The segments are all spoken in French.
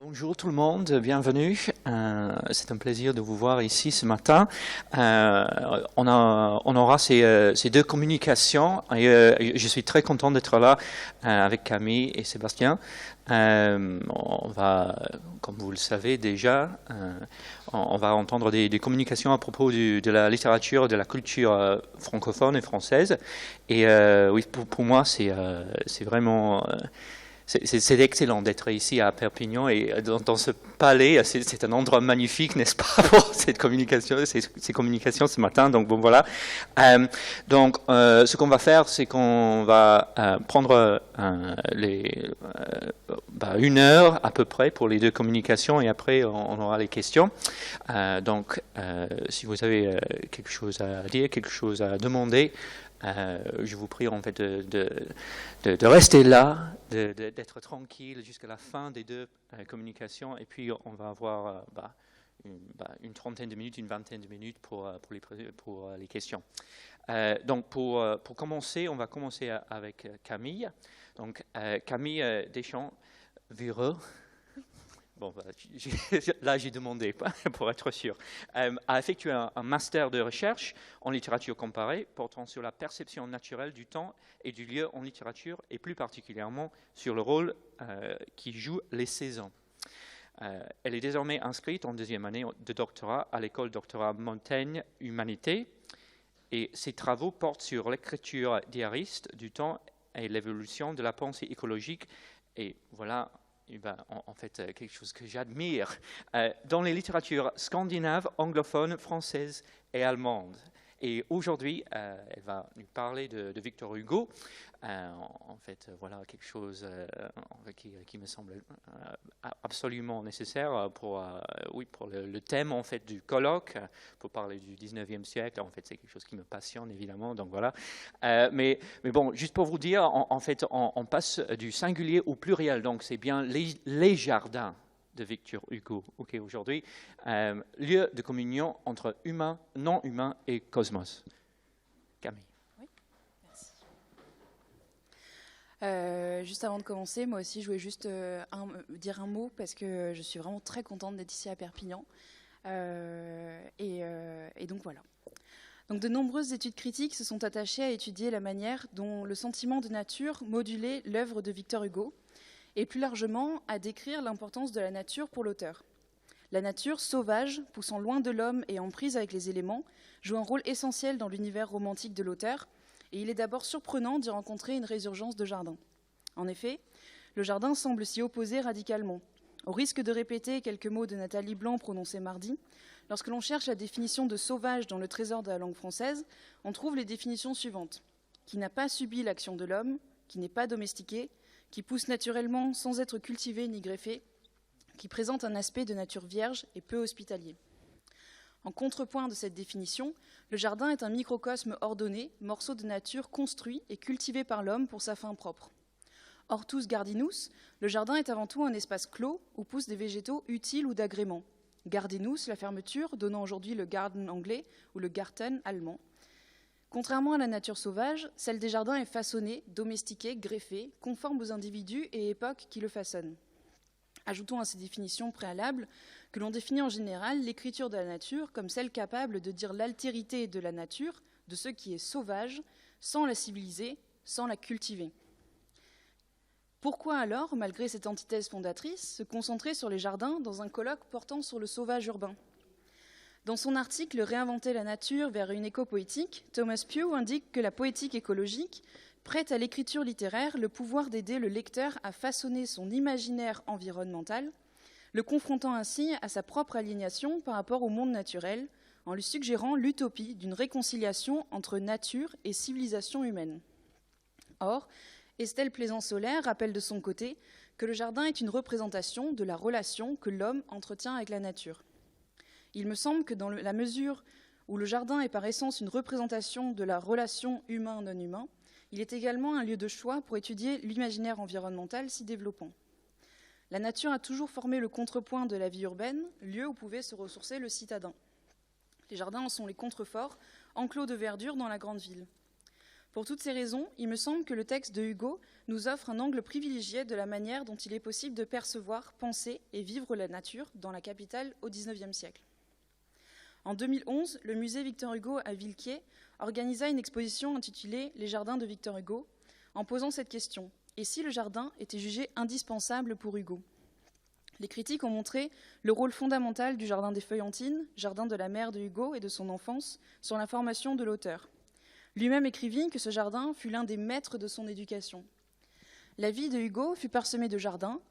Bonjour tout le monde, bienvenue. C'est un plaisir de vous voir ici ce matin. On aura ces deux communications et je suis très content d'être là avec Camille et Sébastien. On va, comme vous le savez déjà, on va entendre des communications à propos de la littérature, de la culture francophone et française. Et oui, pour moi, c'est vraiment c'est excellent d'être ici à Perpignan et dans ce palais. C'est un endroit magnifique, n'est-ce pas, pour cette communication, ces communications ce matin. Donc bon, voilà. Ce qu'on va faire, c'est qu'on va prendre une heure à peu près pour les deux communications et après on aura les questions. Si vous avez quelque chose à dire, quelque chose à demander, je vous prie en fait de rester là, d'être tranquille jusqu'à la fin des deux communications et puis on va avoir une trentaine de minutes, une vingtaine de minutes pour les questions. Pour commencer, on va commencer avec Camille. Donc Camille Deschamps-Vireux. Bon, là j'ai demandé pour être sûr. A effectué un master de recherche en littérature comparée portant sur la perception naturelle du temps et du lieu en littérature et plus particulièrement sur le rôle qui jouent les saisons. Elle est désormais inscrite en deuxième année de doctorat à l'école doctorat Montaigne Humanité et ses travaux portent sur l'écriture diariste du temps et l'évolution de la pensée écologique et voilà. En fait, quelque chose que j'admire dans les littératures scandinaves, anglophones, françaises et allemandes. Et aujourd'hui, elle va nous parler de Victor Hugo. En fait, voilà quelque chose qui me semble absolument nécessaire pour le thème en fait du colloque, pour parler du 19e siècle. En fait, c'est quelque chose qui me passionne évidemment. Donc voilà. Mais bon, juste pour vous dire, en fait, on passe du singulier au pluriel. Donc c'est bien les jardins de Victor Hugo. Ok, aujourd'hui, lieu de communion entre humain, non humain et cosmos. Camille. Oui, merci. Juste avant de commencer, moi aussi, je voulais juste dire un mot parce que je suis vraiment très contente d'être ici à Perpignan. Et donc voilà. Donc de nombreuses études critiques se sont attachées à étudier la manière dont le sentiment de nature modulait l'œuvre de Victor Hugo et plus largement à décrire l'importance de la nature pour l'auteur. La nature sauvage, poussant loin de l'homme et en prise avec les éléments, joue un rôle essentiel dans l'univers romantique de l'auteur, et il est d'abord surprenant d'y rencontrer une résurgence de jardin. En effet, le jardin semble s'y opposer radicalement. Au risque de répéter quelques mots de Nathalie Blanc prononcés mardi, lorsque l'on cherche la définition de sauvage dans le trésor de la langue française, on trouve les définitions suivantes. Qui n'a pas subi l'action de l'homme, qui n'est pas domestiqué, qui pousse naturellement sans être cultivé ni greffé, qui présente un aspect de nature vierge et peu hospitalier. En contrepoint de cette définition, le jardin est un microcosme ordonné, morceau de nature construit et cultivé par l'homme pour sa fin propre. Hortus gardinus, le jardin est avant tout un espace clos où poussent des végétaux utiles ou d'agrément. Gardinus, la fermeture, donnant aujourd'hui le garden anglais ou le Garten allemand. Contrairement à la nature sauvage, celle des jardins est façonnée, domestiquée, greffée, conforme aux individus et époques qui le façonnent. Ajoutons à ces définitions préalables que l'on définit en général l'écriture de la nature comme celle capable de dire l'altérité de la nature, de ce qui est sauvage, sans la civiliser, sans la cultiver. Pourquoi alors, malgré cette antithèse fondatrice, se concentrer sur les jardins dans un colloque portant sur le sauvage urbain ? Dans son article « Réinventer la nature vers une éco-poétique », Thomas Pugh indique que la poétique écologique prête à l'écriture littéraire le pouvoir d'aider le lecteur à façonner son imaginaire environnemental, le confrontant ainsi à sa propre aliénation par rapport au monde naturel, en lui suggérant l'utopie d'une réconciliation entre nature et civilisation humaine. Or, Estelle Plaisant-Solaire rappelle de son côté que le jardin est une représentation de la relation que l'homme entretient avec la nature. Il me semble que dans la mesure où le jardin est par essence une représentation de la relation humain-non humain, il est également un lieu de choix pour étudier l'imaginaire environnemental s'y développant. La nature a toujours formé le contrepoint de la vie urbaine, lieu où pouvait se ressourcer le citadin. Les jardins en sont les contreforts, enclos de verdure dans la grande ville. Pour toutes ces raisons, il me semble que le texte de Hugo nous offre un angle privilégié de la manière dont il est possible de percevoir, penser et vivre la nature dans la capitale au XIXe siècle. En 2011, le musée Victor Hugo à Villequier organisa une exposition intitulée « Les jardins de Victor Hugo » en posant cette question : et si le jardin était jugé indispensable pour Hugo ? Les critiques ont montré le rôle fondamental du jardin des Feuillantines, jardin de la mère de Hugo et de son enfance, sur la formation de l'auteur. Lui-même écrivit que ce jardin fut l'un des maîtres de son éducation. La vie de Hugo fut parsemée de jardins,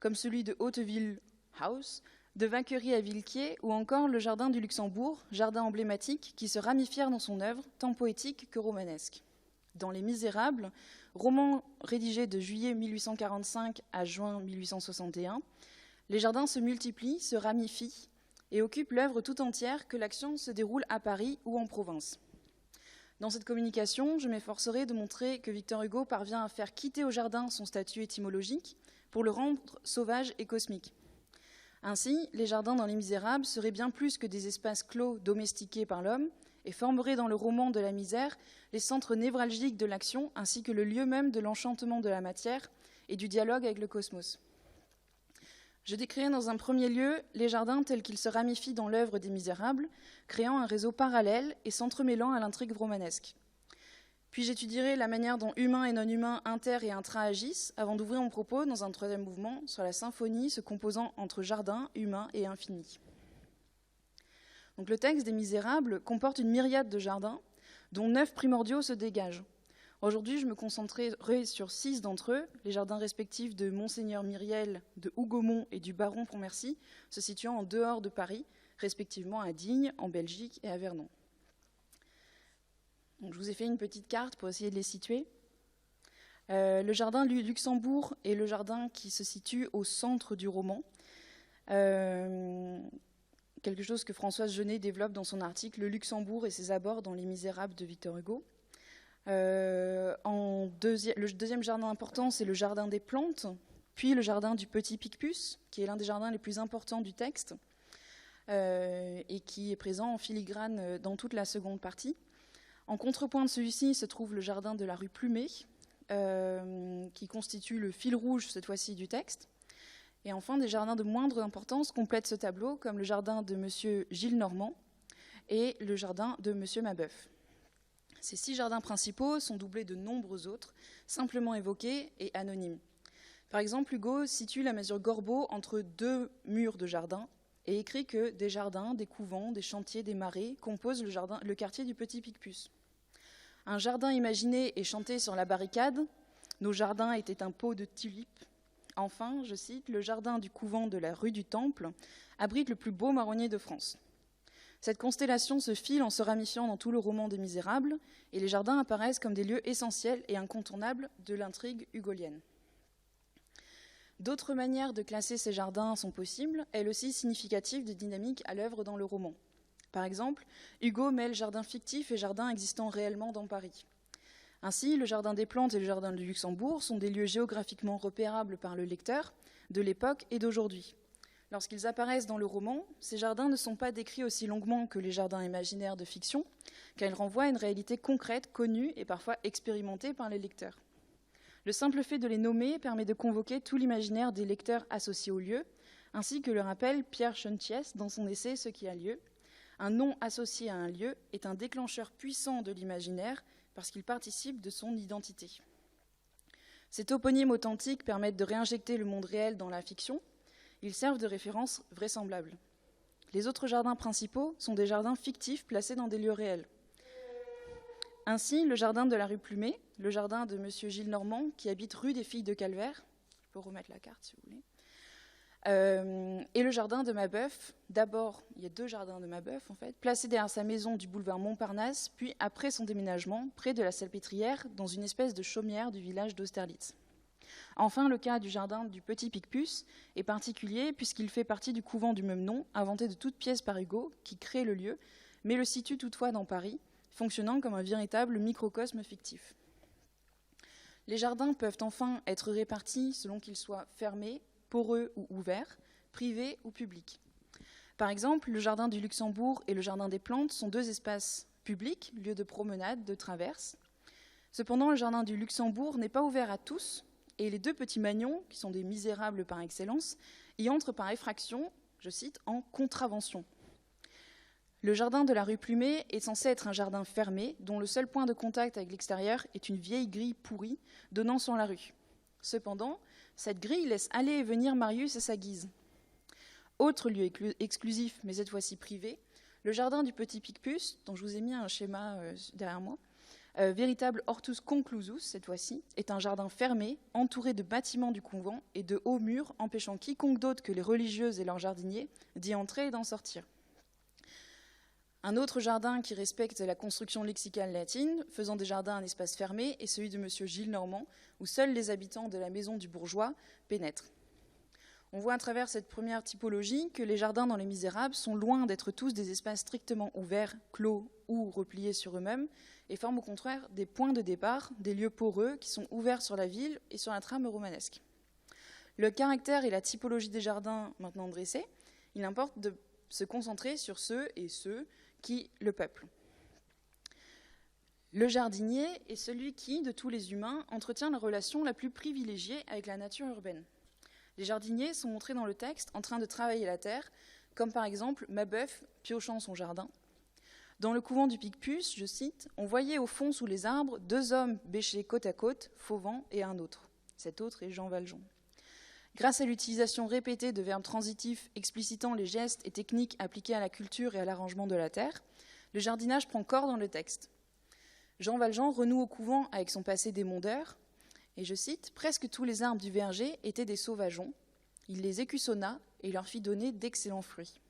comme celui de Hauteville House, de Vacquerie à Villequier ou encore le jardin du Luxembourg, jardin emblématique qui se ramifièrent dans son œuvre, tant poétique que romanesque. Dans Les Misérables, roman rédigé de juillet 1845 à juin 1861, les jardins se multiplient, se ramifient et occupent l'œuvre tout entière, que l'action se déroule à Paris ou en province. Dans cette communication, je m'efforcerai de montrer que Victor Hugo parvient à faire quitter au jardin son statut étymologique pour le rendre sauvage et cosmique. Ainsi, les jardins dans Les Misérables seraient bien plus que des espaces clos domestiqués par l'homme et formeraient dans le roman de la misère les centres névralgiques de l'action ainsi que le lieu même de l'enchantement de la matière et du dialogue avec le cosmos. Je décrirai dans un premier lieu les jardins tels qu'ils se ramifient dans l'œuvre des Misérables, créant un réseau parallèle et s'entremêlant à l'intrigue romanesque. Puis j'étudierai la manière dont humains et non-humains inter et intra-agissent, avant d'ouvrir mon propos dans un troisième mouvement sur la symphonie se composant entre jardin, humain et infini. Donc le texte des Misérables comporte une myriade de jardins, dont 9 primordiaux se dégagent. Aujourd'hui, je me concentrerai sur 6 d'entre eux, les jardins respectifs de Monseigneur Myriel, de Hougomont et du Baron Pontmercy, se situant en dehors de Paris, respectivement à Digne, en Belgique et à Vernon. Donc, je vous ai fait une petite carte pour essayer de les situer. Le jardin du Luxembourg est le jardin qui se situe au centre du roman. Quelque chose que Françoise Jeunet développe dans son article « Le Luxembourg et ses abords dans Les Misérables » de Victor Hugo. Le deuxième jardin important, c'est le jardin des plantes, puis le jardin du Petit Picpus, qui est l'un des jardins les plus importants du texte et qui est présent en filigrane dans toute la seconde partie. En contrepoint de celui-ci se trouve le jardin de la rue Plumet, qui constitue le fil rouge, cette fois-ci, du texte. Et enfin, des jardins de moindre importance complètent ce tableau, comme le jardin de M. Gillenormand et le jardin de M. Mabeuf. Ces 6 jardins principaux sont doublés de nombreux autres, simplement évoqués et anonymes. Par exemple, Hugo situe la masure Gorbeau entre 2 murs de jardin et écrit que des jardins, des couvents, des chantiers, des marais composent le quartier du Petit Picpus. Un jardin imaginé et chanté sur la barricade, nos jardins étaient un pot de tulipes. Enfin, je cite, le jardin du couvent de la rue du Temple abrite le plus beau marronnier de France. Cette constellation se file en se ramifiant dans tout le roman des Misérables, et les jardins apparaissent comme des lieux essentiels et incontournables de l'intrigue hugolienne. D'autres manières de classer ces jardins sont possibles, elles aussi significatives des dynamiques à l'œuvre dans le roman. Par exemple, Hugo mêle jardins fictifs et jardins existant réellement dans Paris. Ainsi, le jardin des plantes et le jardin du Luxembourg sont des lieux géographiquement repérables par le lecteur de l'époque et d'aujourd'hui. Lorsqu'ils apparaissent dans le roman, ces jardins ne sont pas décrits aussi longuement que les jardins imaginaires de fiction, car ils renvoient à une réalité concrète, connue et parfois expérimentée par les lecteurs. Le simple fait de les nommer permet de convoquer tout l'imaginaire des lecteurs associés au lieu, ainsi que le rappelle Pierre Chontiès dans son essai « Ce qui a lieu ». Un nom associé à un lieu est un déclencheur puissant de l'imaginaire parce qu'il participe de son identité. Ces toponymes authentiques permettent de réinjecter le monde réel dans la fiction. Ils servent de référence vraisemblable. Les autres jardins principaux sont des jardins fictifs placés dans des lieux réels. Ainsi, le jardin de la rue Plumet, le jardin de M. Gillenormand, qui habite rue des Filles de Calvaire, je peux remettre la carte si vous voulez, et le jardin de Mabeuf. D'abord, il y a 2 jardins de Mabeuf, en fait, placés derrière sa maison du boulevard Montparnasse, puis après son déménagement, près de la Salpêtrière, dans une espèce de chaumière du village d'Austerlitz. Enfin, le cas du jardin du Petit Picpus est particulier puisqu'il fait partie du couvent du même nom, inventé de toutes pièces par Hugo, qui crée le lieu, mais le situe toutefois dans Paris, fonctionnant comme un véritable microcosme fictif. Les jardins peuvent enfin être répartis selon qu'ils soient fermés, poreux ou ouverts, privés ou publics. Par exemple, le jardin du Luxembourg et le jardin des plantes sont 2 espaces publics, lieux de promenade, de traverse. Cependant, le jardin du Luxembourg n'est pas ouvert à tous, et les deux petits Magnons, qui sont des misérables par excellence, y entrent par effraction, je cite, en contravention. Le jardin de la rue Plumet est censé être un jardin fermé, dont le seul point de contact avec l'extérieur est une vieille grille pourrie donnant sur la rue. Cependant, cette grille laisse aller et venir Marius à sa guise. Autre lieu exclusif, mais cette fois-ci privé, le jardin du Petit Picpus, dont je vous ai mis un schéma derrière moi, véritable hortus conclusus cette fois-ci, est un jardin fermé, entouré de bâtiments du couvent et de hauts murs, empêchant quiconque d'autre que les religieuses et leurs jardiniers d'y entrer et d'en sortir. Un autre jardin qui respecte la construction lexicale latine, faisant des jardins un espace fermé, est celui de M. Gilles Normand, où seuls les habitants de la maison du bourgeois pénètrent. On voit à travers cette première typologie que les jardins dans Les Misérables sont loin d'être tous des espaces strictement ouverts, clos ou repliés sur eux-mêmes, et forment au contraire des points de départ, des lieux poreux qui sont ouverts sur la ville et sur la trame romanesque. Le caractère et la typologie des jardins maintenant dressés, il importe de se concentrer sur ceux qui le peuplent. Le jardinier est celui qui, de tous les humains, entretient la relation la plus privilégiée avec la nature urbaine. Les jardiniers sont montrés dans le texte en train de travailler la terre, comme par exemple Mabeuf piochant son jardin. Dans le couvent du Picpus, je cite, « On voyait au fond sous les arbres 2 hommes bêchés côte à côte, Fauvent et un autre. » Cet autre est Jean Valjean. Grâce à l'utilisation répétée de verbes transitifs explicitant les gestes et techniques appliqués à la culture et à l'arrangement de la terre, le jardinage prend corps dans le texte. Jean Valjean renoue au couvent avec son passé d'émondeur, et je cite, « Presque tous les arbres du verger étaient des sauvageons. Il les écussonna et leur fit donner d'excellents fruits. »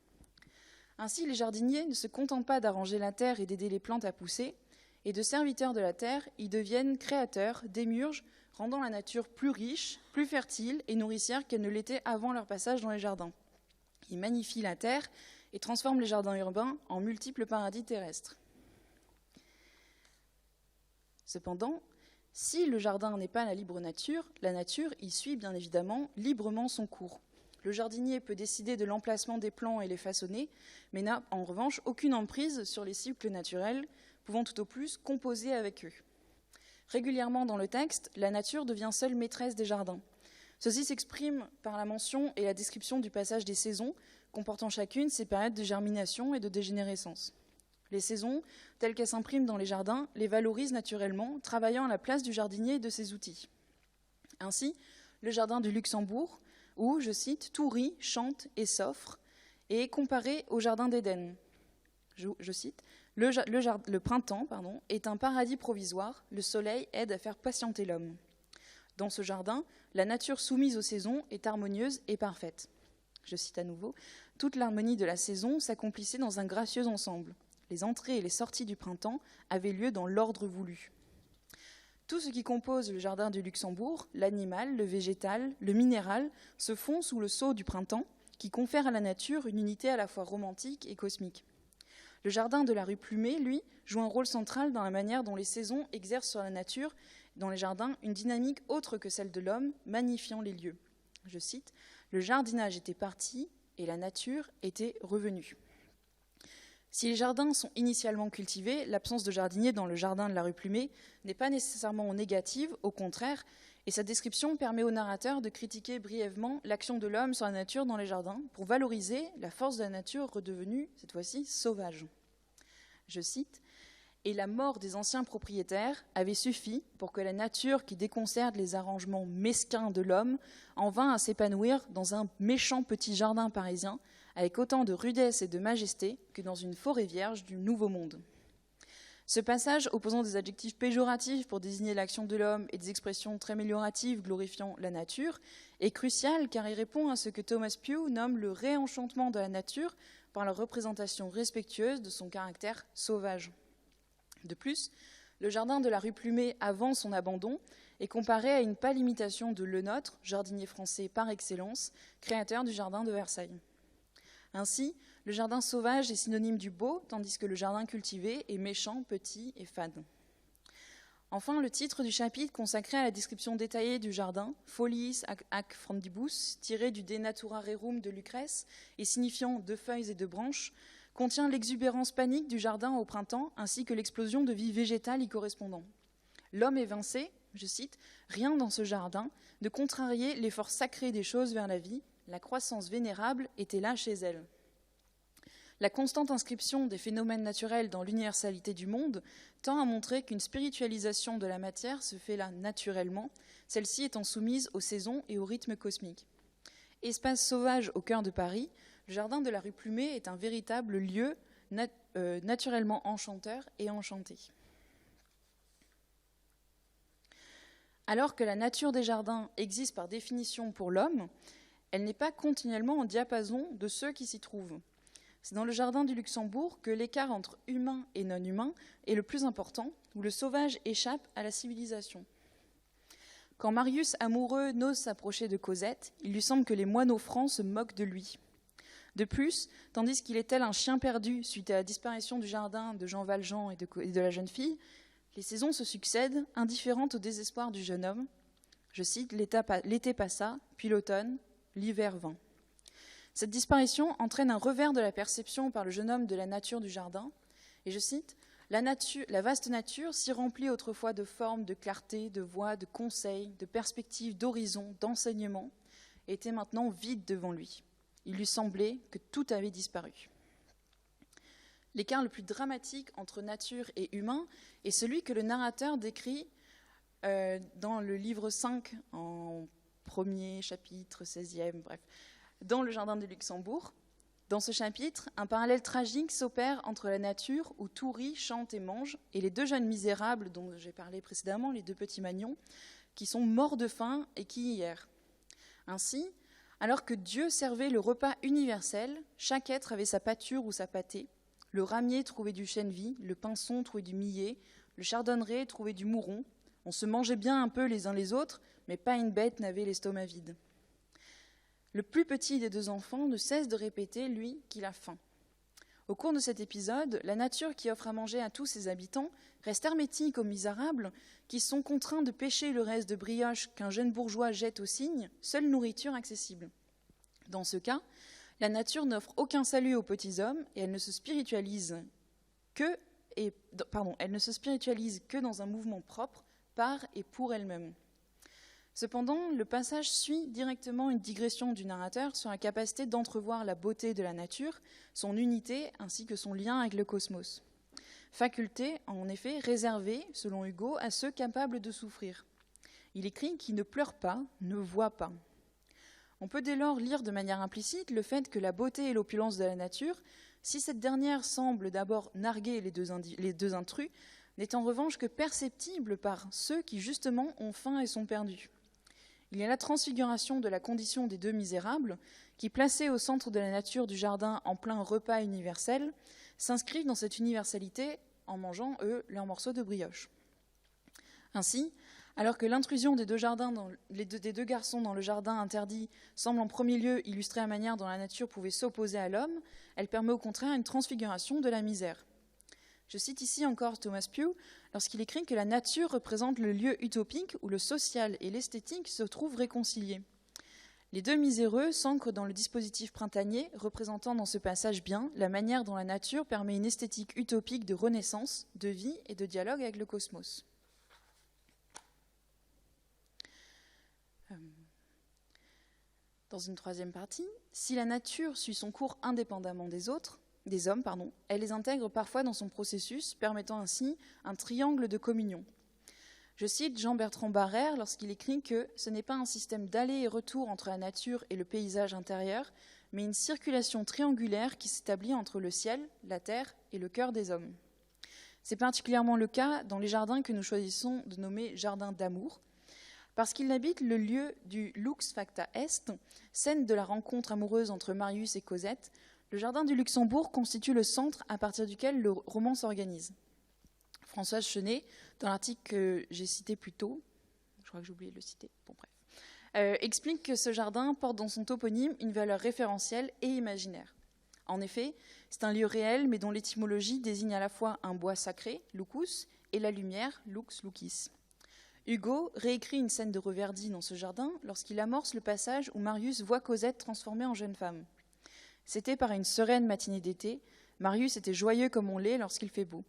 Ainsi, les jardiniers ne se contentent pas d'arranger la terre et d'aider les plantes à pousser, et de serviteurs de la terre, ils deviennent créateurs, démiurges, rendant la nature plus riche, plus fertile et nourricière qu'elle ne l'était avant leur passage dans les jardins. Ils magnifient la terre et transforment les jardins urbains en multiples paradis terrestres. Cependant, si le jardin n'est pas la libre nature, la nature y suit bien évidemment librement son cours. Le jardinier peut décider de l'emplacement des plants et les façonner, mais n'a en revanche aucune emprise sur les cycles naturels, pouvant tout au plus composer avec eux. Régulièrement dans le texte, la nature devient seule maîtresse des jardins. Ceci s'exprime par la mention et la description du passage des saisons, comportant chacune ses périodes de germination et de dégénérescence. Les saisons, telles qu'elles s'impriment dans les jardins, les valorisent naturellement, travaillant à la place du jardinier et de ses outils. Ainsi, le jardin du Luxembourg, où, je cite, « tout rit, chante et s'offre », est comparé au jardin d'Éden. Je cite, « Le printemps est un paradis provisoire, le soleil aide à faire patienter l'homme. Dans ce jardin, la nature soumise aux saisons est harmonieuse et parfaite. » Je cite à nouveau, « Toute l'harmonie de la saison s'accomplissait dans un gracieux ensemble. Les entrées et les sorties du printemps avaient lieu dans l'ordre voulu. » Tout ce qui compose le jardin du Luxembourg, l'animal, le végétal, le minéral, se fond sous le sceau du printemps, qui confère à la nature une unité à la fois romantique et cosmique. Le jardin de la rue Plumet, lui, joue un rôle central dans la manière dont les saisons exercent sur la nature, dans les jardins, une dynamique autre que celle de l'homme, magnifiant les lieux. Je cite, « Le jardinage était parti et la nature était revenue. » Si les jardins sont initialement cultivés, l'absence de jardinier dans le jardin de la rue Plumet n'est pas nécessairement négative, au contraire, et sa description permet au narrateur de critiquer brièvement l'action de l'homme sur la nature dans les jardins pour valoriser la force de la nature redevenue, cette fois-ci, sauvage. Je cite, « Et la mort des anciens propriétaires avait suffi pour que la nature qui déconcerte les arrangements mesquins de l'homme en vint à s'épanouir dans un méchant petit jardin parisien, avec autant de rudesse et de majesté que dans une forêt vierge du Nouveau Monde. » Ce passage, opposant des adjectifs péjoratifs pour désigner l'action de l'homme et des expressions très amélioratives glorifiant la nature, est crucial car il répond à ce que Thomas Pugh nomme le réenchantement de la nature par la représentation respectueuse de son caractère sauvage. De plus, le jardin de la rue Plumet avant son abandon est comparé à une pâle imitation de Le Nôtre, jardinier français par excellence, créateur du jardin de Versailles. Ainsi, le jardin sauvage est synonyme du beau, tandis que le jardin cultivé est méchant, petit et fade. Enfin, le titre du chapitre consacré à la description détaillée du jardin, Foliis ac frondibus, tiré du De Natura Rerum de Lucrèce et signifiant 2 feuilles et 2 branches, contient l'exubérance panique du jardin au printemps ainsi que l'explosion de vie végétale y correspondant. L'homme évincé, je cite, « Rien dans ce jardin ne contrariait l'effort sacré des choses vers la vie, la croissance vénérable était là chez elle. » La constante inscription des phénomènes naturels dans l'universalité du monde tend à montrer qu'une spiritualisation de la matière se fait là naturellement, celle-ci étant soumise aux saisons et au rythme cosmique. Espace sauvage au cœur de Paris, le jardin de la rue Plumet est un véritable lieu naturellement enchanteur et enchanté. Alors que la nature des jardins existe par définition pour l'homme, elle n'est pas continuellement en diapason de ceux qui s'y trouvent. C'est dans le jardin du Luxembourg que l'écart entre humain et non-humain est le plus important, où le sauvage échappe à la civilisation. Quand Marius, amoureux, n'ose s'approcher de Cosette, il lui semble que les moineaux francs se moquent de lui. De plus, tandis qu'il est tel un chien perdu suite à la disparition du jardin de Jean Valjean et de la jeune fille, les saisons se succèdent, indifférentes au désespoir du jeune homme. Je cite, « L'été passa, puis l'automne, l'hiver vint. » Cette disparition entraîne un revers de la perception par le jeune homme de la nature du jardin. Et je cite, « La vaste nature, si remplie autrefois de formes, de clarté, de voix, de conseils, de perspectives, d'horizons, d'enseignements, était maintenant vide devant lui. Il lui semblait que tout avait disparu. » L'écart le plus dramatique entre nature et humain est celui que le narrateur décrit dans le livre 5, en premier chapitre, 16e, bref, dans le jardin du Luxembourg. Dans ce chapitre, un parallèle tragique s'opère entre la nature où tout rit, chante et mange, et les deux jeunes misérables dont j'ai parlé précédemment, les deux petits magnons, qui sont morts de faim et qui y errent. Ainsi, alors que Dieu servait le repas universel, chaque être avait sa pâture ou sa pâtée. Le ramier trouvait du chènevis, le pinson trouvait du millet, le chardonneret trouvait du mouron. On se mangeait bien un peu les uns les autres, mais pas une bête n'avait l'estomac vide. Le plus petit des deux enfants ne cesse de répéter, lui, qu'il a faim. Au cours de cet épisode, la nature qui offre à manger à tous ses habitants reste hermétique aux misérables qui sont contraints de pêcher le reste de brioche qu'un jeune bourgeois jette au cygne, seule nourriture accessible. Dans ce cas, la nature n'offre aucun salut aux petits hommes et elle ne se spiritualise que dans un mouvement propre, par et pour elle-même. Cependant, le passage suit directement une digression du narrateur sur la capacité d'entrevoir la beauté de la nature, son unité ainsi que son lien avec le cosmos. Faculté, en effet, réservée, selon Hugo, à ceux capables de souffrir. Il écrit « qui ne pleure pas, ne voit pas ». On peut dès lors lire de manière implicite le fait que la beauté et l'opulence de la nature, si cette dernière semble d'abord narguer les deux intrus, n'est en revanche que perceptible par ceux qui justement ont faim et sont perdus. Il y a la transfiguration de la condition des deux misérables, qui, placés au centre de la nature du jardin en plein repas universel, s'inscrivent dans cette universalité en mangeant, eux, leurs morceaux de brioche. Ainsi, alors que l'intrusion des deux garçons dans le jardin interdit semble en premier lieu illustrer la manière dont la nature pouvait s'opposer à l'homme, elle permet au contraire une transfiguration de la misère. Je cite ici encore Thomas Pugh lorsqu'il écrit que la nature représente le lieu utopique où le social et l'esthétique se trouvent réconciliés. Les deux miséreux s'ancrent dans le dispositif printanier, représentant dans ce passage bien la manière dont la nature permet une esthétique utopique de renaissance, de vie et de dialogue avec le cosmos. Dans une troisième partie, si la nature suit son cours indépendamment des hommes, elle les intègre parfois dans son processus, permettant ainsi un triangle de communion. Je cite Jean-Bertrand Barrère lorsqu'il écrit que ce n'est pas un système d'aller et retour entre la nature et le paysage intérieur, mais une circulation triangulaire qui s'établit entre le ciel, la terre et le cœur des hommes. C'est particulièrement le cas dans les jardins que nous choisissons de nommer jardins d'amour, parce qu'il habite le lieu du Lux Facta Est, scène de la rencontre amoureuse entre Marius et Cosette. Le jardin du Luxembourg constitue le centre à partir duquel le roman s'organise. Françoise Chenet, dans l'article que j'ai cité plus tôt, je crois que j'ai oublié de le citer, explique que ce jardin porte dans son toponyme une valeur référentielle et imaginaire. En effet, c'est un lieu réel, mais dont l'étymologie désigne à la fois un bois sacré, lucus, et la lumière, lux lucis. Hugo réécrit une scène de Reverdy dans ce jardin lorsqu'il amorce le passage où Marius voit Cosette transformée en jeune femme. C'était par une sereine matinée d'été. Marius était joyeux comme on l'est lorsqu'il fait beau.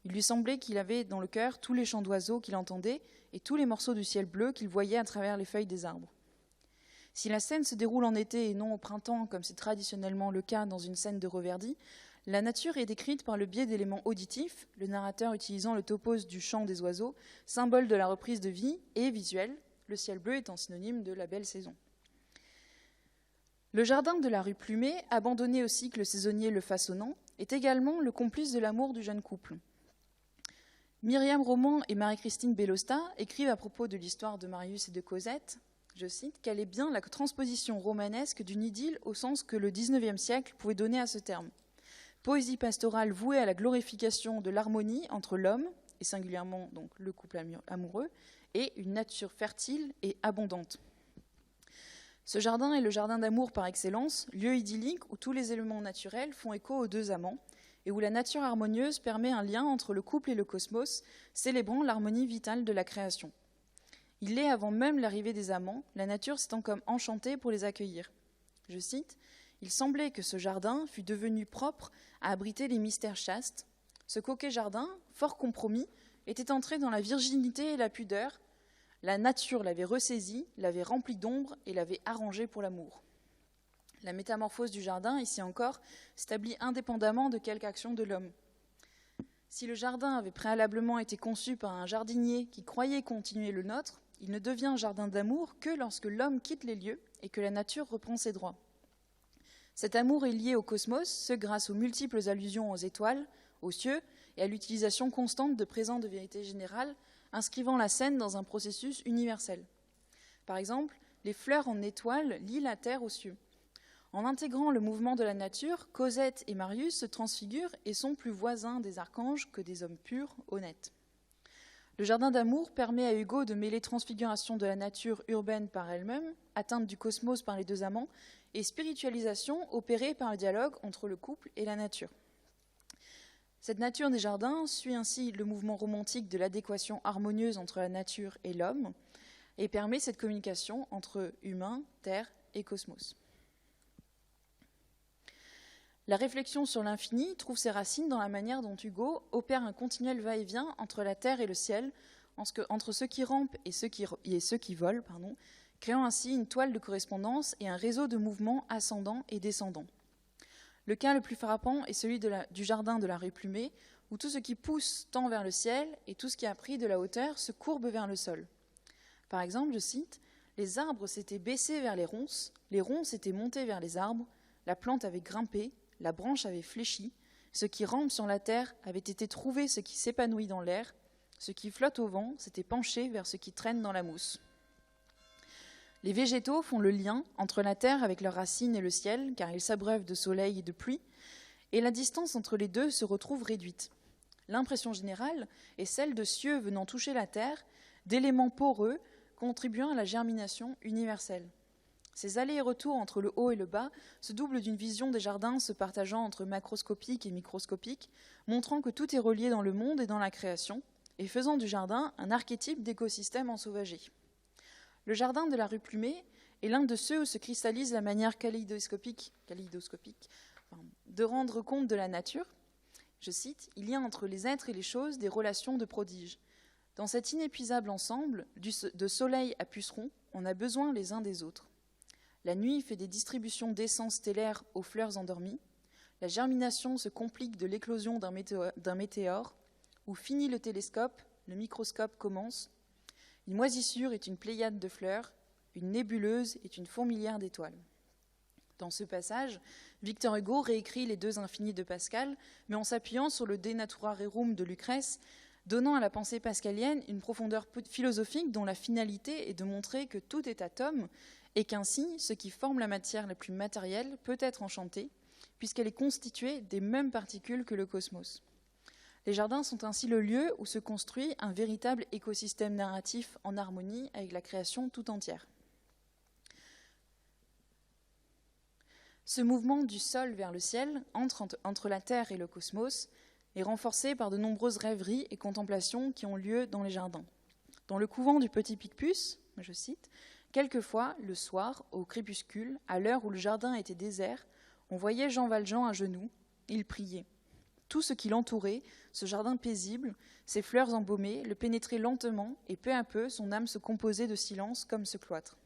Il lui semblait qu'il avait dans le cœur tous les chants d'oiseaux qu'il entendait et tous les morceaux du ciel bleu qu'il voyait à travers les feuilles des arbres. Si la scène se déroule en été et non au printemps, comme c'est traditionnellement le cas dans une scène de Reverdy, la nature est décrite par le biais d'éléments auditifs, le narrateur utilisant le topos du chant des oiseaux, symbole de la reprise de vie, et visuel, le ciel bleu étant synonyme de la belle saison. Le jardin de la rue Plumet, abandonné au cycle saisonnier le façonnant, est également le complice de l'amour du jeune couple. Myriam Roman et Marie-Christine Bellosta écrivent à propos de l'histoire de Marius et de Cosette, je cite, qu'elle est bien la transposition romanesque d'une idylle au sens que le XIXe siècle pouvait donner à ce terme. Poésie pastorale vouée à la glorification de l'harmonie entre l'homme, et singulièrement donc le couple amoureux, et une nature fertile et abondante. Ce jardin est le jardin d'amour par excellence, lieu idyllique où tous les éléments naturels font écho aux deux amants, et où la nature harmonieuse permet un lien entre le couple et le cosmos, célébrant l'harmonie vitale de la création. Il l'est avant même l'arrivée des amants, la nature s'étant comme enchantée pour les accueillir. Je cite, « Il semblait que ce jardin fût devenu propre à abriter les mystères chastes. Ce coquet jardin, fort compromis, était entré dans la virginité et la pudeur. La nature l'avait ressaisi, l'avait rempli d'ombre et l'avait arrangé pour l'amour. » La métamorphose du jardin, ici encore, s'établit indépendamment de quelque action de l'homme. Si le jardin avait préalablement été conçu par un jardinier qui croyait continuer le nôtre, il ne devient jardin d'amour que lorsque l'homme quitte les lieux et que la nature reprend ses droits. Cet amour est lié au cosmos, ce grâce aux multiples allusions aux étoiles, aux cieux et à l'utilisation constante de présents de vérité générale, inscrivant la scène dans un processus universel. Par exemple, les fleurs en étoiles lient la terre aux cieux. En intégrant le mouvement de la nature, Cosette et Marius se transfigurent et sont plus voisins des archanges que des hommes purs, honnêtes. Le jardin d'amour permet à Hugo de mêler transfiguration de la nature urbaine par elle-même, atteinte du cosmos par les deux amants, et spiritualisation opérée par le dialogue entre le couple et la nature. Cette nature des jardins suit ainsi le mouvement romantique de l'adéquation harmonieuse entre la nature et l'homme, et permet cette communication entre humain, terre et cosmos. La réflexion sur l'infini trouve ses racines dans la manière dont Hugo opère un continuel va-et-vient entre la terre et le ciel, entre ceux qui rampent et ceux qui volent, créant ainsi une toile de correspondance et un réseau de mouvements ascendants et descendants. Le cas le plus frappant est celui du jardin de la rue Plumet, où tout ce qui pousse tend vers le ciel et tout ce qui a pris de la hauteur se courbe vers le sol. Par exemple, je cite, « Les arbres s'étaient baissés vers les ronces étaient montés vers les arbres, la plante avait grimpé, la branche avait fléchi, ce qui rampe sur la terre avait été trouvé ce qui s'épanouit dans l'air, ce qui flotte au vent s'était penché vers ce qui traîne dans la mousse. » Les végétaux font le lien entre la terre avec leurs racines et le ciel, car ils s'abreuvent de soleil et de pluie, et la distance entre les deux se retrouve réduite. L'impression générale est celle de cieux venant toucher la terre, d'éléments poreux contribuant à la germination universelle. Ces allers et retours entre le haut et le bas se doublent d'une vision des jardins se partageant entre macroscopique et microscopique, montrant que tout est relié dans le monde et dans la création, et faisant du jardin un archétype d'écosystème ensauvagé. Le jardin de la rue Plumet est l'un de ceux où se cristallise la manière kaléidoscopique de rendre compte de la nature. Je cite, « Il y a entre les êtres et les choses des relations de prodige. Dans cet inépuisable ensemble, de soleil à puceron, on a besoin les uns des autres. La nuit fait des distributions d'essence stellaire aux fleurs endormies. La germination se complique de l'éclosion d'un météore. Où finit le télescope, le microscope commence. Une moisissure est une pléiade de fleurs, une nébuleuse est une fourmilière d'étoiles. » Dans ce passage, Victor Hugo réécrit les deux infinis de Pascal, mais en s'appuyant sur le De Natura Rerum de Lucrèce, donnant à la pensée pascalienne une profondeur philosophique dont la finalité est de montrer que tout est atome et qu'ainsi ce qui forme la matière la plus matérielle peut être enchanté, puisqu'elle est constituée des mêmes particules que le cosmos. Les jardins sont ainsi le lieu où se construit un véritable écosystème narratif en harmonie avec la création tout entière. Ce mouvement du sol vers le ciel, entre la terre et le cosmos, est renforcé par de nombreuses rêveries et contemplations qui ont lieu dans les jardins. Dans le couvent du Petit Picpus, je cite, « Quelquefois, le soir, au crépuscule, à l'heure où le jardin était désert, on voyait Jean Valjean à genoux, il priait. Tout ce qui l'entourait, ce jardin paisible, ses fleurs embaumées, le pénétrait lentement, et peu à peu, son âme se composait de silence comme ce cloître.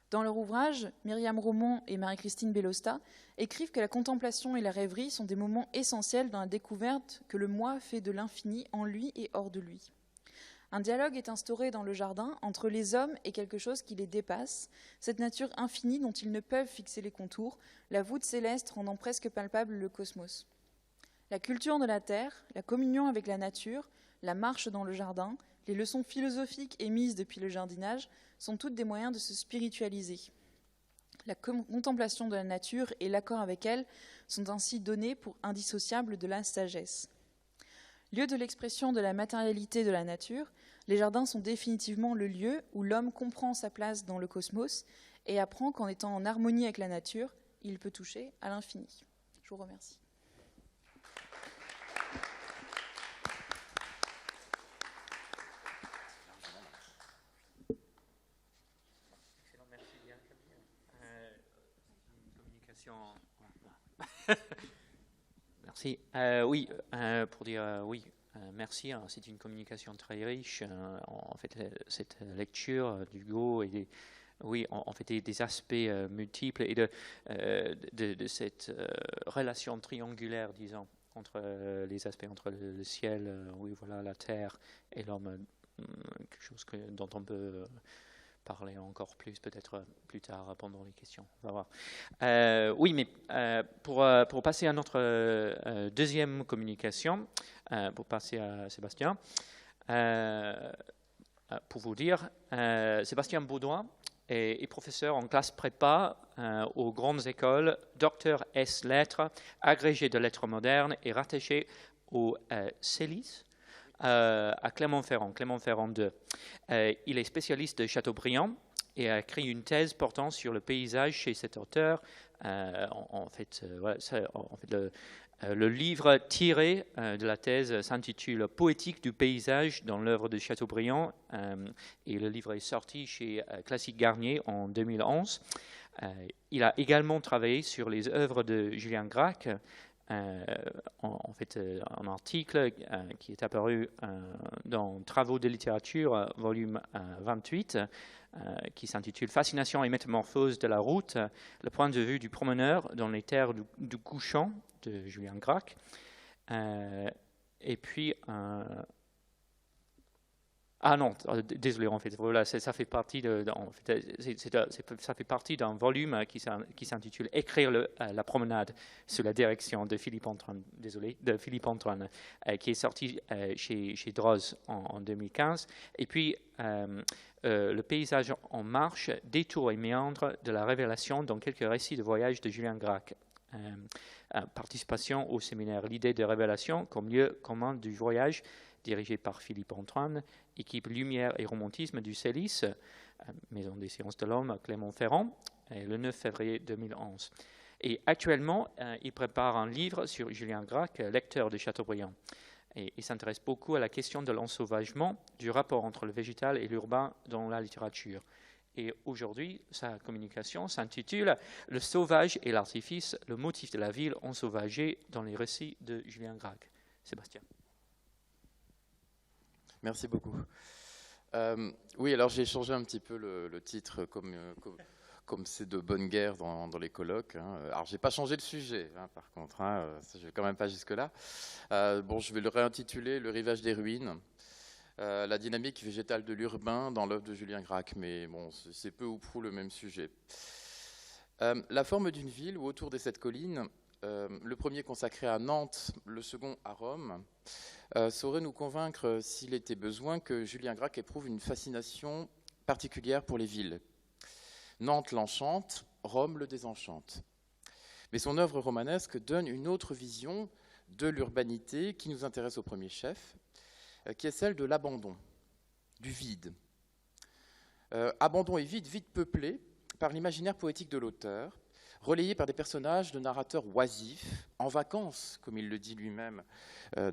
Dans leur ouvrage, Myriam Romand et Marie-Christine Bellosta écrivent que la contemplation et la rêverie sont des moments essentiels dans la découverte que le moi fait de l'infini en lui et hors de lui. Un dialogue est instauré dans le jardin entre les hommes et quelque chose qui les dépasse, cette nature infinie dont ils ne peuvent fixer les contours, la voûte céleste rendant presque palpable le cosmos. La culture de la terre, la communion avec la nature, la marche dans le jardin, les leçons philosophiques émises depuis le jardinage sont toutes des moyens de se spiritualiser. La contemplation de la nature et l'accord avec elle sont ainsi donnés pour indissociables de la sagesse. Lieu de l'expression de la matérialité de la nature, les jardins sont définitivement le lieu où l'homme comprend sa place dans le cosmos et apprend qu'en étant en harmonie avec la nature, il peut toucher à l'infini. Je vous remercie. Merci. Oui, pour dire oui, merci. C'est une communication très riche. En fait, cette lecture d'Hugo et oui, en fait, des aspects multiples et de cette relation triangulaire, disons, entre les aspects entre le ciel, oui, voilà, la terre et l'homme, quelque chose dont on peut parler encore plus, peut-être plus tard pendant les questions. On va voir. Oui, mais pour passer à notre deuxième communication, pour passer à Sébastien, pour vous dire, Sébastien Baudouin est professeur en classe prépa aux grandes écoles, docteur S lettres, agrégé de lettres modernes et rattaché au CELIS. À Clermont-Ferrand 2. Il est spécialiste de Chateaubriand et a écrit une thèse portant sur le paysage chez cet auteur. Le livre tiré de la thèse s'intitule « Poétique du paysage dans l'œuvre de Chateaubriand » et le livre est sorti chez Classique Garnier en 2011. Il a également travaillé sur les œuvres de Julien Gracq, un article qui est apparu dans Travaux de littérature, volume 28, qui s'intitule « Fascination et métamorphose de la route, le point de vue du promeneur dans les terres du couchant » de Julien Gracq. Et puis... désolé, en fait, voilà, ça fait partie ça fait partie d'un volume qui s'intitule Écrire la promenade sous la direction de Philippe Antoine, qui est sorti chez Droz en 2015. Et puis Le paysage en marche, détour et méandre de la révélation dans quelques récits de voyage de Julien Gracq. Participation au séminaire L'idée de révélation comme lieu commun du voyage, dirigé par Philippe Antoine, équipe Lumière et Romantisme du CELIS, Maison des sciences de l'homme à Clermont-Ferrand, le 9 février 2011. Et actuellement, il prépare un livre sur Julien Gracq, lecteur de Chateaubriand. Et il s'intéresse beaucoup à la question de l'ensauvagement, du rapport entre le végétal et l'urbain dans la littérature. Et aujourd'hui, sa communication s'intitule « Le sauvage et l'artifice, le motif de la ville ensauvagée dans les récits de Julien Gracq ». Sébastien. Merci beaucoup. Oui, alors j'ai changé un petit peu le titre comme c'est de bonne guerre dans les colloques. Hein. Alors j'ai pas changé le sujet, hein, par contre. Hein, je vais quand même pas jusque-là. Je vais le réintituler « Le rivage des ruines ». La dynamique végétale de l'urbain dans l'œuvre de Julien Gracq, mais bon, c'est peu ou prou le même sujet. La forme d'une ville ou autour de cette colline, le premier consacré à Nantes, le second à Rome, saurait nous convaincre, s'il était besoin, que Julien Gracq éprouve une fascination particulière pour les villes. Nantes l'enchante, Rome le désenchante. Mais son œuvre romanesque donne une autre vision de l'urbanité qui nous intéresse au premier chef, qui est celle de l'abandon, du vide. Abandon et vide, vide peuplé par l'imaginaire poétique de l'auteur, relayé par des personnages de narrateurs oisifs, en vacances, comme il le dit lui-même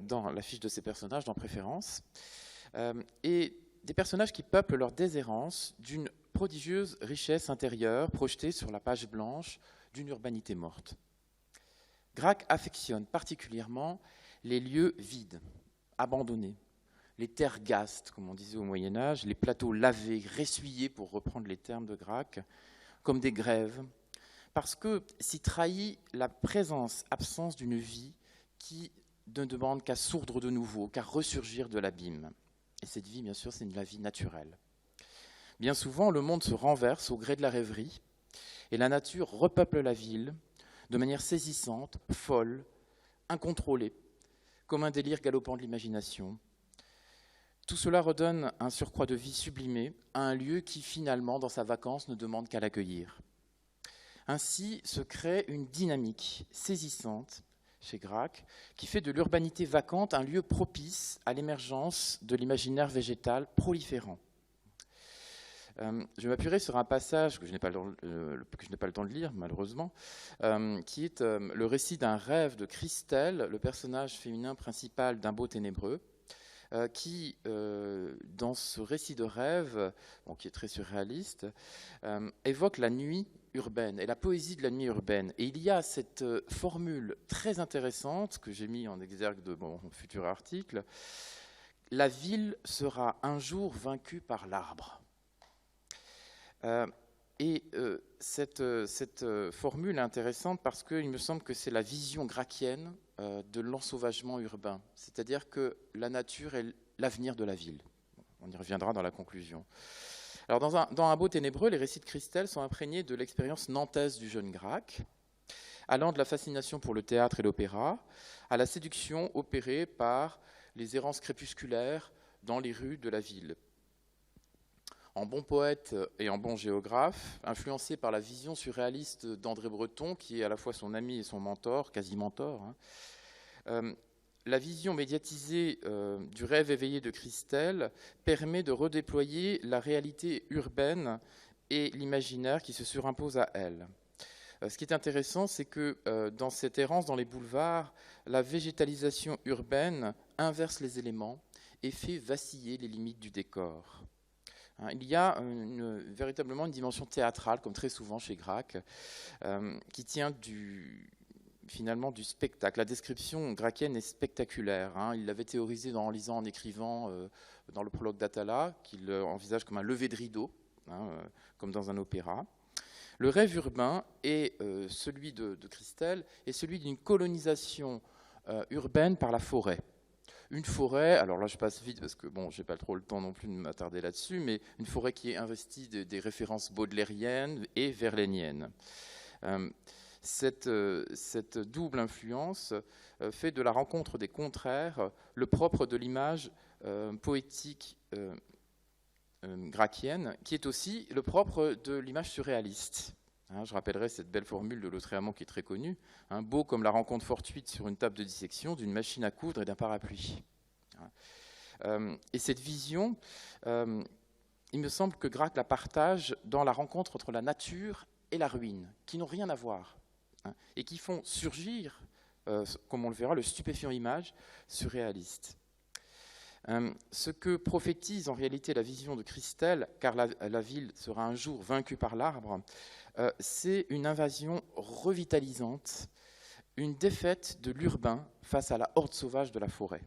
dans la fiche de ses personnages, dans Préférence, et des personnages qui peuplent leur déshérence d'une prodigieuse richesse intérieure projetée sur la page blanche d'une urbanité morte. Gracque affectionne particulièrement les lieux vides, abandonnés, les terres gastes, comme on disait au Moyen-Âge, les plateaux lavés, ressuyés, pour reprendre les termes de Gracque, comme des grèves, parce que s'y trahit la absence d'une vie qui ne demande qu'à sourdre de nouveau, qu'à ressurgir de l'abîme. Et cette vie, bien sûr, c'est la vie naturelle. Bien souvent, le monde se renverse au gré de la rêverie, et la nature repeuple la ville de manière saisissante, folle, incontrôlée, comme un délire galopant de l'imagination. Tout cela redonne un surcroît de vie sublimé à un lieu qui, finalement, dans sa vacance, ne demande qu'à l'accueillir. Ainsi se crée une dynamique saisissante chez Gracque qui fait de l'urbanité vacante un lieu propice à l'émergence de l'imaginaire végétal proliférant. Je m'appuierai sur un passage que je n'ai pas le temps de lire, malheureusement, qui est le récit d'un rêve de Christelle, le personnage féminin principal d'Un beau ténébreux, qui, dans ce récit de rêve, qui est très surréaliste, évoque la nuit urbaine et la poésie de la nuit urbaine. Et il y a cette formule très intéressante que j'ai mis en exergue de mon futur article: la ville sera un jour vaincue par l'arbre. Cette formule est intéressante parce qu'il me semble que c'est la vision gracchienne de l'ensauvagement urbain, c'est-à-dire que la nature est l'avenir de la ville. On y reviendra dans la conclusion. Alors dans Un beau ténébreux, les récits de Christelle sont imprégnés de l'expérience nantaise du jeune Gracque, allant de la fascination pour le théâtre et l'opéra à la séduction opérée par les errances crépusculaires dans les rues de la ville. En bon poète et en bon géographe, influencé par la vision surréaliste d'André Breton, qui est à la fois son ami et son mentor, quasi-mentor, la vision médiatisée du rêve éveillé de Christelle permet de redéployer la réalité urbaine et l'imaginaire qui se surimpose à elle. Ce qui est intéressant, c'est que dans cette errance dans les boulevards, la végétalisation urbaine inverse les éléments et fait vaciller les limites du décor. Il y a véritablement une dimension théâtrale, comme très souvent chez Gracque, qui tient finalement du spectacle. La description gracchienne est spectaculaire. Il l'avait théorisé en lisant, en écrivant dans le prologue d'Atala, qu'il envisage comme un lever de rideau, comme dans un opéra. Le rêve urbain est celui de Christelle, est celui d'une colonisation urbaine par la forêt. Une forêt, alors là je passe vite parce que je n'ai pas trop le temps non plus de m'attarder là-dessus, mais une forêt qui est investie des références baudelairiennes et verlainiennes. Cette double influence fait de la rencontre des contraires le propre de l'image poétique gracchienne, qui est aussi le propre de l'image surréaliste. Je rappellerai cette belle formule de Lautréamont qui est très connue, beau comme la rencontre fortuite sur une table de dissection d'une machine à coudre et d'un parapluie. Et cette vision, il me semble que Gracque la partage dans la rencontre entre la nature et la ruine, qui n'ont rien à voir, et qui font surgir, comme on le verra, le stupéfiant image surréaliste. Ce que prophétise en réalité la vision de Christelle, car la ville sera un jour vaincue par l'arbre, c'est une invasion revitalisante, une défaite de l'urbain face à la horde sauvage de la forêt.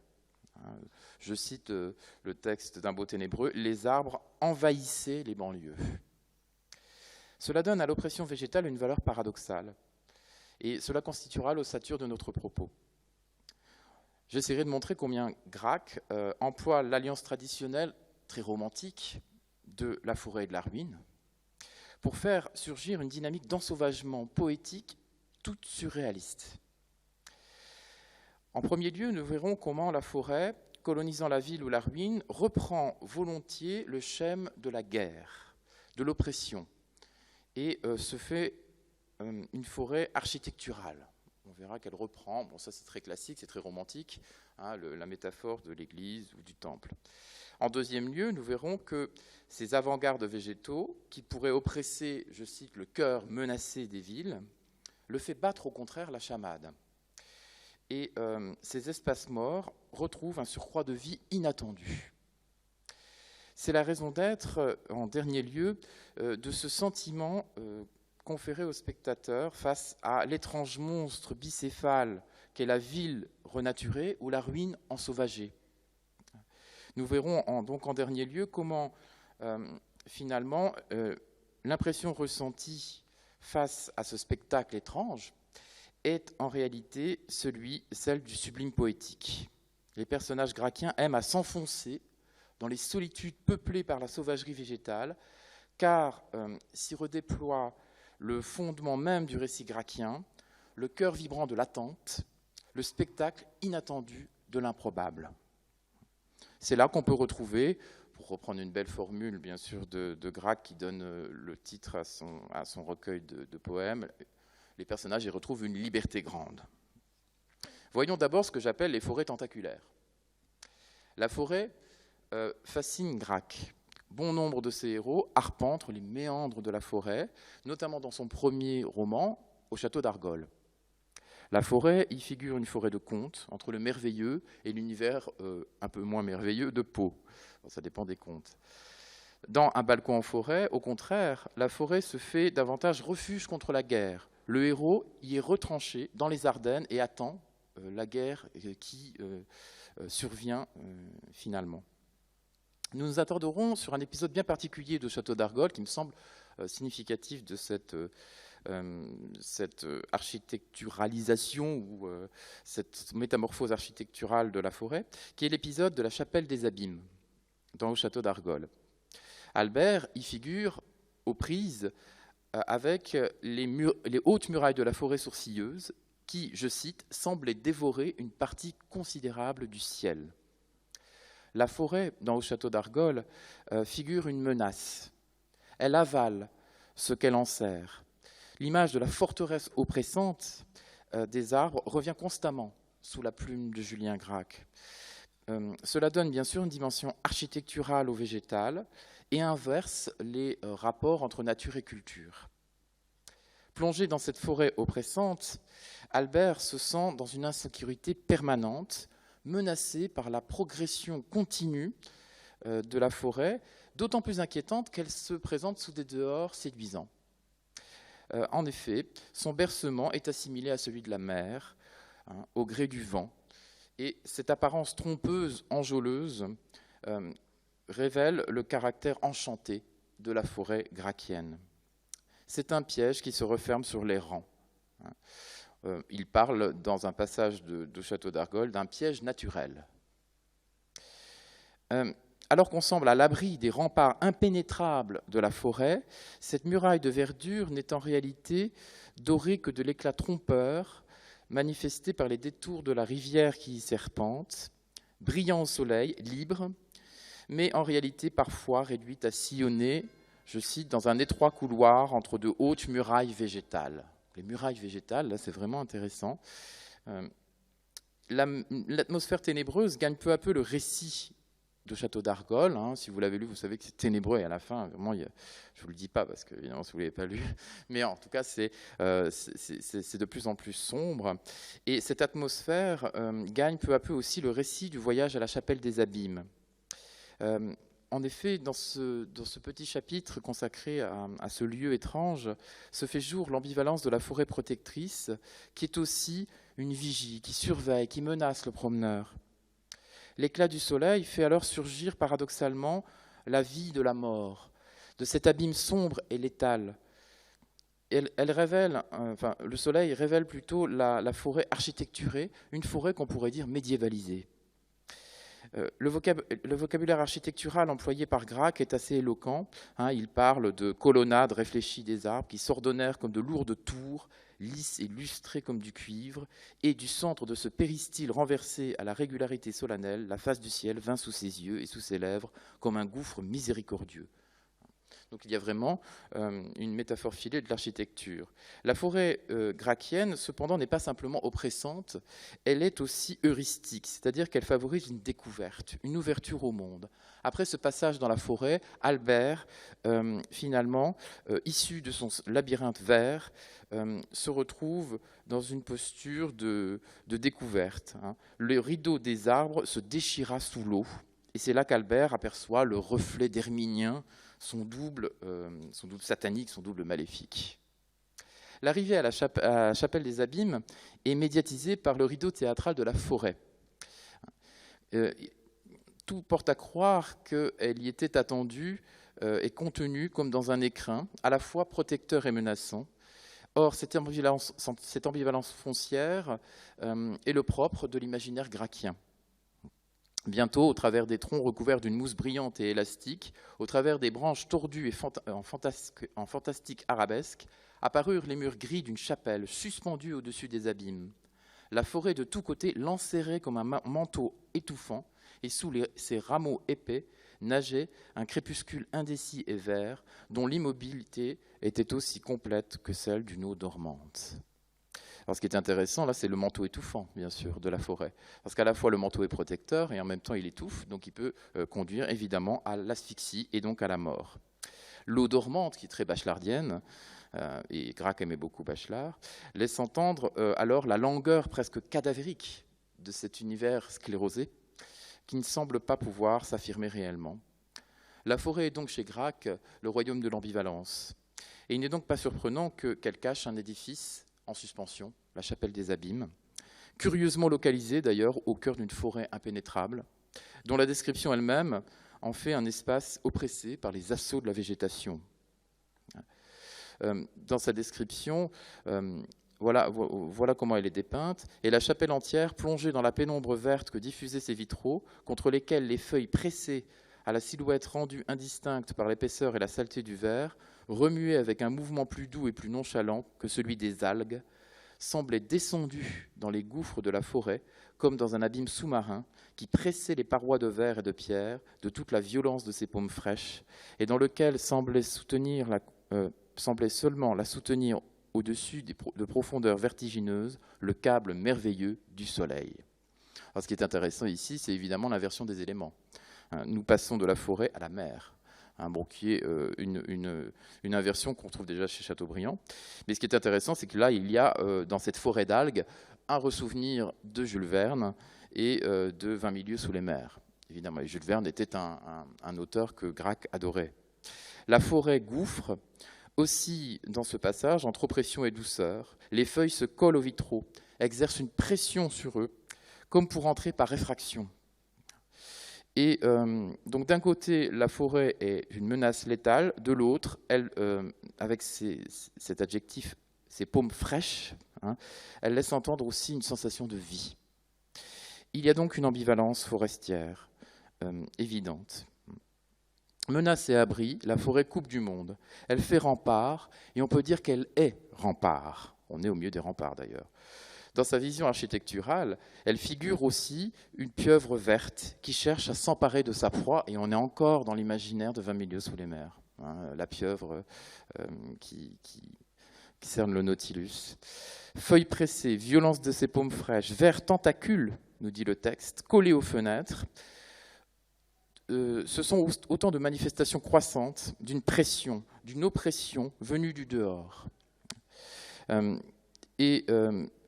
Je cite le texte d'Un beau ténébreux: « Les arbres envahissaient les banlieues ». Cela donne à l'oppression végétale une valeur paradoxale, et cela constituera l'ossature de notre propos. J'essaierai de montrer combien Gracque emploie l'alliance traditionnelle, très romantique, de la forêt et de la ruine, pour faire surgir une dynamique d'ensauvagement poétique toute surréaliste. En premier lieu, nous verrons comment la forêt, colonisant la ville ou la ruine, reprend volontiers le schème de la guerre, de l'oppression, et se fait une forêt architecturale. On verra qu'elle reprend, ça c'est très classique, c'est très romantique, la métaphore de l'église ou du temple. En deuxième lieu, nous verrons que ces avant-gardes végétaux, qui pourraient oppresser, je cite, le cœur menacé des villes, le fait battre au contraire la chamade. Et ces espaces morts retrouvent un surcroît de vie inattendu. C'est la raison d'être, en dernier lieu, de ce sentiment conférer au spectateur face à l'étrange monstre bicéphale qu'est la ville renaturée ou la ruine ensauvagée. Nous verrons donc en dernier lieu comment finalement l'impression ressentie face à ce spectacle étrange est en réalité celle du sublime poétique. Les personnages gracchiens aiment à s'enfoncer dans les solitudes peuplées par la sauvagerie végétale, car s'y redéploie le fondement même du récit gracchien, le cœur vibrant de l'attente, le spectacle inattendu de l'improbable. C'est là qu'on peut retrouver, pour reprendre une belle formule bien sûr de Gracq qui donne le titre à son recueil de poèmes, les personnages y retrouvent une liberté grande. Voyons d'abord ce que j'appelle les forêts tentaculaires. La forêt fascine Gracq. Bon nombre de ses héros arpentent les méandres de la forêt, notamment dans son premier roman, Au château d'Argol. La forêt y figure une forêt de contes, entre le merveilleux et l'univers un peu moins merveilleux de Poe. Bon, ça dépend des contes. Dans Un balcon en forêt, au contraire, la forêt se fait davantage refuge contre la guerre. Le héros y est retranché dans les Ardennes et attend la guerre qui survient finalement. Nous nous attarderons sur un épisode bien particulier de Château d'Argol qui me semble significatif de cette architecturalisation ou cette métamorphose architecturale de la forêt, qui est l'épisode de la chapelle des Abîmes dans le Château d'Argol. Albert y figure aux prises avec les hautes murailles de la forêt sourcilleuse qui, je cite, semblaient dévorer une partie considérable du ciel. La forêt, dans le château d'Argol, figure une menace. Elle avale ce qu'elle enserre. L'image de la forteresse oppressante des arbres revient constamment sous la plume de Julien Gracq. Cela donne bien sûr une dimension architecturale au végétal et inverse les rapports entre nature et culture. Plongé dans cette forêt oppressante, Albert se sent dans une insécurité permanente, menacé par la progression continue de la forêt, d'autant plus inquiétante qu'elle se présente sous des dehors séduisants. En effet, son bercement est assimilé à celui de la mer, au gré du vent, et cette apparence trompeuse, enjôleuse, révèle le caractère enchanté de la forêt gracchienne. C'est un piège qui se referme sur les rangs. Il parle, dans un passage de Château d'Argol, d'un piège naturel. Alors qu'on semble à l'abri des remparts impénétrables de la forêt, cette muraille de verdure n'est en réalité dorée que de l'éclat trompeur manifesté par les détours de la rivière qui y serpente, brillant au soleil, libre, mais en réalité parfois réduite à sillonner, je cite, dans un étroit couloir entre de hautes murailles végétales. Les murailles végétales, là c'est vraiment intéressant. L'atmosphère ténébreuse gagne peu à peu le récit de Château d'Argol. Si vous l'avez lu, vous savez que c'est ténébreux et à la fin, vraiment, je ne vous le dis pas parce que évidemment, si vous ne l'avez pas lu, mais en tout cas, c'est de plus en plus sombre. Et cette atmosphère gagne peu à peu aussi le récit du voyage à la chapelle des Abîmes. En effet, dans ce petit chapitre consacré à ce lieu étrange, se fait jour l'ambivalence de la forêt protectrice, qui est aussi une vigie, qui surveille, qui menace le promeneur. L'éclat du soleil fait alors surgir paradoxalement la vie de la mort, de cet abîme sombre et létal. Le soleil révèle plutôt la forêt architecturée, une forêt qu'on pourrait dire médiévalisée. Le vocabulaire architectural employé par Gracq est assez éloquent. Il parle de colonnades réfléchies des arbres qui s'ordonnèrent comme de lourdes tours, lisses et lustrées comme du cuivre, et du centre de ce péristyle renversé à la régularité solennelle, la face du ciel vint sous ses yeux et sous ses lèvres comme un gouffre miséricordieux. Donc il y a vraiment une métaphore filée de l'architecture. La forêt gracchienne, cependant, n'est pas simplement oppressante, elle est aussi heuristique, c'est-à-dire qu'elle favorise une découverte, une ouverture au monde. Après ce passage dans la forêt, Albert, finalement, issu de son labyrinthe vert, se retrouve dans une posture de découverte. Le rideau des arbres se déchira sous l'eau, et c'est là qu'Albert aperçoit le reflet d'Herminien, son double satanique, son double maléfique. L'arrivée à la chapelle des Abîmes est médiatisée par le rideau théâtral de la forêt. Tout porte à croire qu'elle y était attendue et contenue comme dans un écrin, à la fois protecteur et menaçant. Or, cette ambivalence foncière est le propre de l'imaginaire gracchien. Bientôt, au travers des troncs recouverts d'une mousse brillante et élastique, au travers des branches tordues et en fantastique arabesque, apparurent les murs gris d'une chapelle suspendue au-dessus des abîmes. La forêt de tous côtés l'enserrait comme un manteau étouffant, et sous ses rameaux épais nageait un crépuscule indécis et vert, dont l'immobilité était aussi complète que celle d'une eau dormante. Alors, ce qui est intéressant, là, c'est le manteau étouffant, bien sûr, de la forêt. Parce qu'à la fois, le manteau est protecteur et en même temps, il étouffe, donc il peut conduire évidemment à l'asphyxie et donc à la mort. L'eau dormante, qui est très bachelardienne, et Gracq aimait beaucoup Bachelard, laisse entendre alors la langueur presque cadavérique de cet univers sclérosé, qui ne semble pas pouvoir s'affirmer réellement. La forêt est donc chez Gracq le royaume de l'ambivalence. Et il n'est donc pas surprenant qu'elle cache un édifice en suspension, la chapelle des Abîmes, curieusement localisée d'ailleurs au cœur d'une forêt impénétrable, dont la description elle-même en fait un espace oppressé par les assauts de la végétation. Dans sa description, voilà comment elle est dépeinte, et la chapelle entière plongée dans la pénombre verte que diffusaient ses vitraux, contre lesquels les feuilles pressées à la silhouette rendue indistincte par l'épaisseur et la saleté du verre, remuaient avec un mouvement plus doux et plus nonchalant que celui des algues, semblaient descendues dans les gouffres de la forêt, comme dans un abîme sous-marin, qui pressait les parois de verre et de pierre de toute la violence de ses paumes fraîches, et dans lequel semblait seulement la soutenir au-dessus de profondeurs vertigineuses le câble merveilleux du soleil. Alors, ce qui est intéressant ici, c'est évidemment l'inversion des éléments. Nous passons de la forêt à la mer, qui est une inversion qu'on trouve déjà chez Chateaubriand. Mais ce qui est intéressant, c'est que là, il y a dans cette forêt d'algues un ressouvenir de Jules Verne et de 20 milieux sous les mers. Évidemment, et Jules Verne était un auteur que Gracq adorait. La forêt gouffre aussi dans ce passage entre oppression et douceur. Les feuilles se collent aux vitraux, exercent une pression sur eux, comme pour entrer par réfraction. Et donc d'un côté, la forêt est une menace létale, de l'autre, elle, avec cet adjectif, ses paumes fraîches, elle laisse entendre aussi une sensation de vie. Il y a donc une ambivalence forestière évidente. Menace et abri, la forêt coupe du monde. Elle fait rempart, et on peut dire qu'elle est rempart. On est au milieu des remparts d'ailleurs. Dans sa vision architecturale, elle figure aussi une pieuvre verte qui cherche à s'emparer de sa proie, et on est encore dans l'imaginaire de 20 milieux sous les mers. La pieuvre qui cerne le Nautilus. Feuilles pressées, violence de ses paumes fraîches, vert tentacule, nous dit le texte, collé aux fenêtres. Ce sont autant de manifestations croissantes d'une pression, d'une oppression venue du dehors.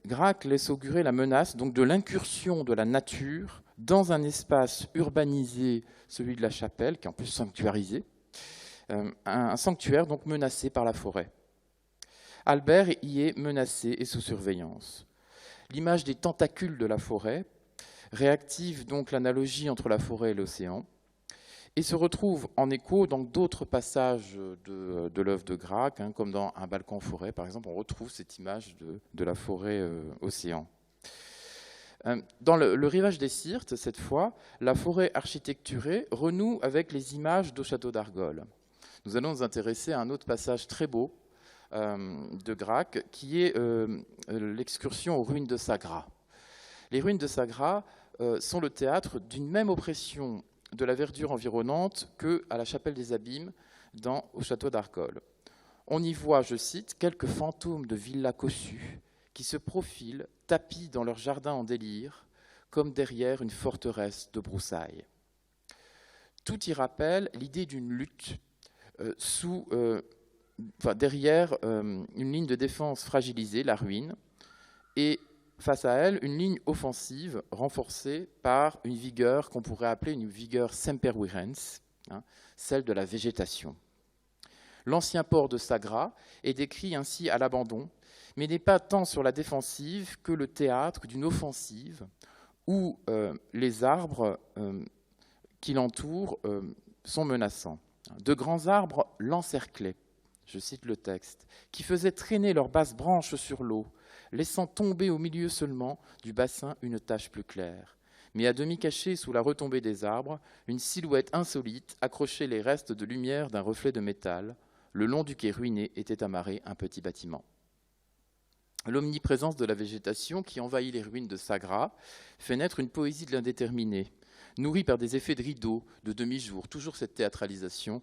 Gracq laisse augurer la menace donc de l'incursion de la nature dans un espace urbanisé, celui de la chapelle, qui est en plus sanctuarisé, un sanctuaire donc menacé par la forêt. Albert y est menacé et sous surveillance. L'image des tentacules de la forêt réactive donc l'analogie entre la forêt et l'océan, et se retrouve en écho dans d'autres passages de l'œuvre de Gracq, comme dans Un balcon en forêt, par exemple, on retrouve cette image de la forêt océan. Dans le rivage des Syrtes, cette fois, la forêt architecturée renoue avec les images d'Au château d'Argol. Nous allons nous intéresser à un autre passage très beau de Gracq, qui est l'excursion aux ruines de Sagra. Les ruines de Sagra sont le théâtre d'une même oppression de la verdure environnante qu'à la chapelle des Abîmes au château d'Argol. On y voit, je cite, quelques fantômes de villas cossues qui se profilent, tapis dans leur jardin en délire, comme derrière une forteresse de broussailles. Tout y rappelle l'idée d'une lutte derrière une ligne de défense fragilisée, la ruine, et face à elle, une ligne offensive renforcée par une vigueur qu'on pourrait appeler une vigueur sempervirens, celle de la végétation. L'ancien port de Sagra est décrit ainsi à l'abandon, mais n'est pas tant sur la défensive que le théâtre d'une offensive où les arbres qui l'entourent sont menaçants. De grands arbres l'encerclaient, je cite le texte, qui faisaient traîner leurs basses branches sur l'eau, laissant tomber au milieu seulement du bassin une tache plus claire. Mais à demi cachée sous la retombée des arbres, une silhouette insolite accrochait les restes de lumière d'un reflet de métal. Le long du quai ruiné était amarré un petit bâtiment. L'omniprésence de la végétation qui envahit les ruines de Sagra fait naître une poésie de l'indéterminé, nourrie par des effets de rideau, de demi-jour, toujours cette théâtralisation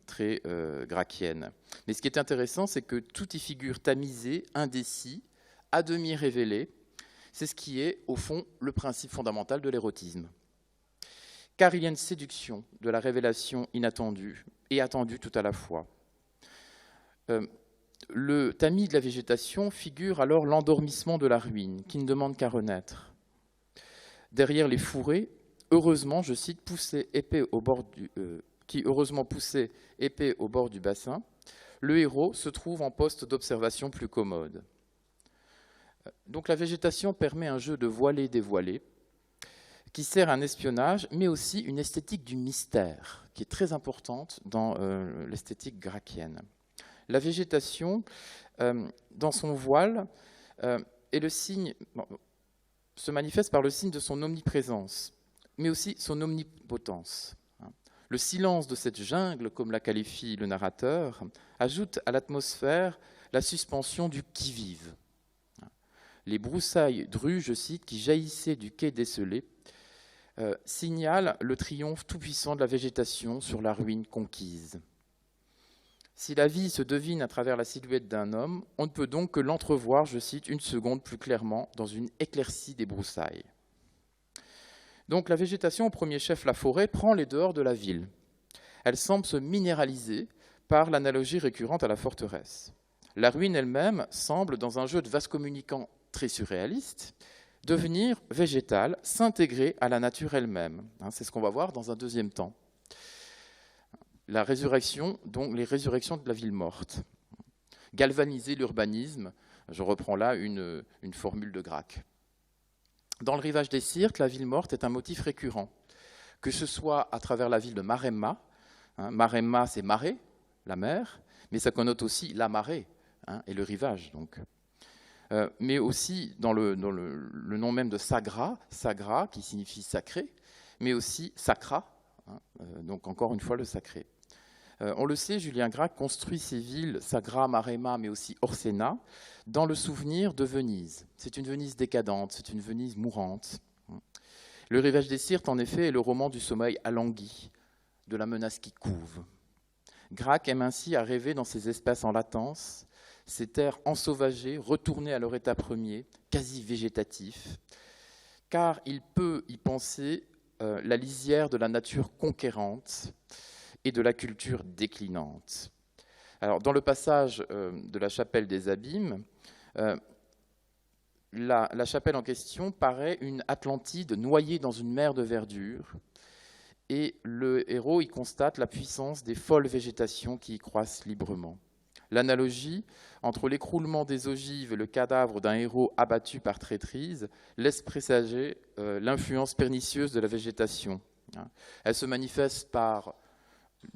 très gracienne. Mais ce qui est intéressant, c'est que tout y figure tamisé, indécis, à demi révélé. C'est ce qui est, au fond, le principe fondamental de l'érotisme. Car il y a une séduction de la révélation inattendue et attendue tout à la fois. Le tamis de la végétation figure alors l'endormissement de la ruine, qui ne demande qu'à renaître. Derrière les fourrés, heureusement, je cite, qui heureusement poussaient épais au bord du bassin, le héros se trouve en poste d'observation plus commode. Donc la végétation permet un jeu de voilé-dévoilé qui sert à un espionnage, mais aussi une esthétique du mystère, qui est très importante dans l'esthétique gracienne. La végétation, dans son voile, est le signe, se manifeste par le signe de son omniprésence, mais aussi son omnipotence. Le silence de cette jungle, comme la qualifie le narrateur, ajoute à l'atmosphère la suspension du qui-vive. Les broussailles drues, je cite, qui jaillissaient du quai décelé, signalent le triomphe tout-puissant de la végétation sur la ruine conquise. Si la vie se devine à travers la silhouette d'un homme, on ne peut donc que l'entrevoir, je cite, une seconde plus clairement dans une éclaircie des broussailles. Donc la végétation, au premier chef la forêt, prend les dehors de la ville. Elle semble se minéraliser par l'analogie récurrente à la forteresse. La ruine elle-même semble, dans un jeu de vase communicant très surréaliste, devenir végétale, s'intégrer à la nature elle-même. C'est ce qu'on va voir dans un deuxième temps. La résurrection, donc les résurrections de la ville morte. Galvaniser l'urbanisme, je reprends là une formule de Gracq. Dans le rivage des Syrtes, la ville morte est un motif récurrent, que ce soit à travers la ville de Maremma. Maremma, c'est marée, la mer, mais ça connote aussi la marée et le rivage. Donc. Mais aussi dans le nom même de Sagra, Sagra qui signifie sacré, mais aussi sacra, donc encore une fois le sacré. On le sait, Julien Gracq construit ces villes, Sagra, Maremma, mais aussi Orsena, dans le souvenir de Venise. C'est une Venise décadente, c'est une Venise mourante. Le rivage des Syrtes, en effet, est le roman du sommeil alangui, de la menace qui couve. Gracq aime ainsi à rêver dans ces espaces en latence, ces terres ensauvagées, retournées à leur état premier, quasi végétatif, car il peut y penser la lisière de la nature conquérante et de la culture déclinante. Alors, dans le passage de la chapelle des Abîmes, la chapelle en question paraît une Atlantide noyée dans une mer de verdure, et le héros y constate la puissance des folles végétations qui y croissent librement. L'analogie entre l'écroulement des ogives et le cadavre d'un héros abattu par traîtrise laisse présager l'influence pernicieuse de la végétation. Elle se manifeste par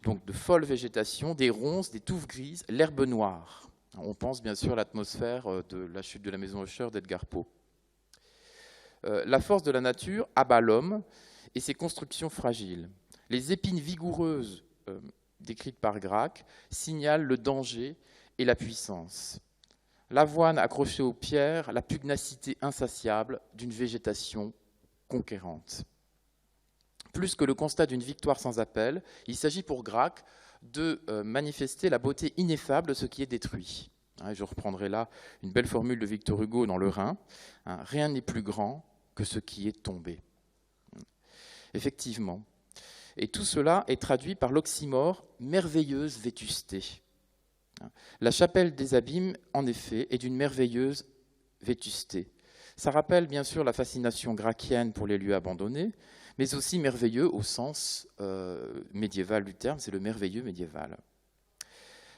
donc, de folles végétations, des ronces, des touffes grises, l'herbe noire. On pense bien sûr à l'atmosphère de La chute de la maison Usher d'Edgar Poe. La force de la nature abat l'homme et ses constructions fragiles. Les épines vigoureuses décrites par Gracq signalent le danger et la puissance. L'avoine accrochée aux pierres, la pugnacité insatiable d'une végétation conquérante. Plus que le constat d'une victoire sans appel, il s'agit pour Gracq de manifester la beauté ineffable de ce qui est détruit. Je reprendrai là une belle formule de Victor Hugo dans Le Rhin. Rien n'est plus grand que ce qui est tombé. Effectivement. Et tout cela est traduit par l'oxymore merveilleuse vétusté. La chapelle des Abîmes, en effet, est d'une merveilleuse vétusté. Ça rappelle bien sûr la fascination gracchienne pour les lieux abandonnés, mais aussi merveilleux au sens médiéval du terme, c'est le merveilleux médiéval.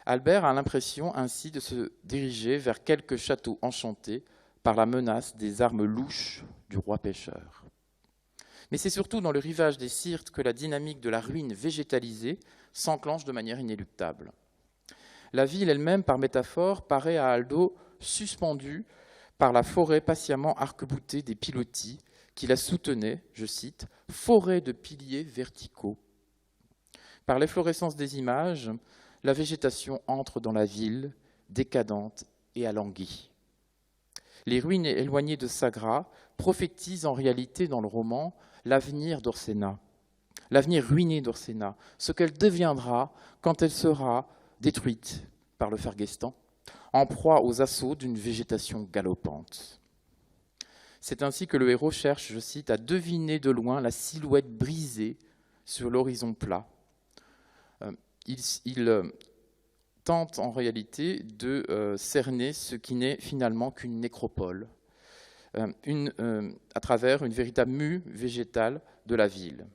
Albert a l'impression ainsi de se diriger vers quelque château enchanté par la menace des armes louches du roi pêcheur. Mais c'est surtout dans le rivage des Syrtes que la dynamique de la ruine végétalisée s'enclenche de manière inéluctable. La ville elle-même, par métaphore, paraît à Aldo suspendue par la forêt patiemment arc-boutée des pilotis qui la soutenaient, je cite, « forêt de piliers verticaux ». Par l'efflorescence des images, la végétation entre dans la ville, décadente et alanguie. Les ruines éloignées de Sagra prophétisent en réalité dans le roman l'avenir d'Orsena, l'avenir ruiné d'Orsena, ce qu'elle deviendra quand elle sera détruite par le Ferguestan, en proie aux assauts d'une végétation galopante. C'est ainsi que le héros cherche, je cite, à deviner de loin la silhouette brisée sur l'horizon plat. Il tente en réalité de cerner ce qui n'est finalement qu'une nécropole, à travers une véritable mue végétale de la ville.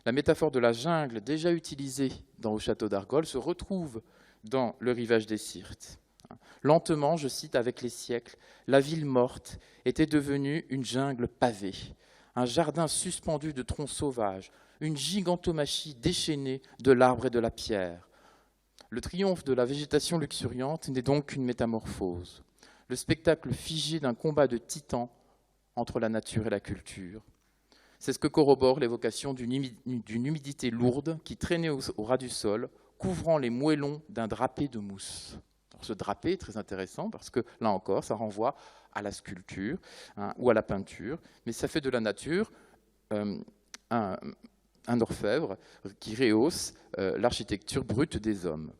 La métaphore de la jungle, déjà utilisée dans Au château d'Argol, se retrouve dans Le rivage des Syrtes. Lentement, je cite, avec les siècles, la ville morte était devenue une jungle pavée, un jardin suspendu de troncs sauvages, une gigantomachie déchaînée de l'arbre et de la pierre. Le triomphe de la végétation luxuriante n'est donc qu'une métamorphose, le spectacle figé d'un combat de titans entre la nature et la culture. C'est ce que corrobore l'évocation d'une humidité lourde qui traînait au ras du sol, couvrant les moellons d'un drapé de mousse. Alors, ce drapé est très intéressant parce que, là encore, ça renvoie à la sculpture ou à la peinture, mais ça fait de la nature un orfèvre qui rehausse l'architecture brute des hommes.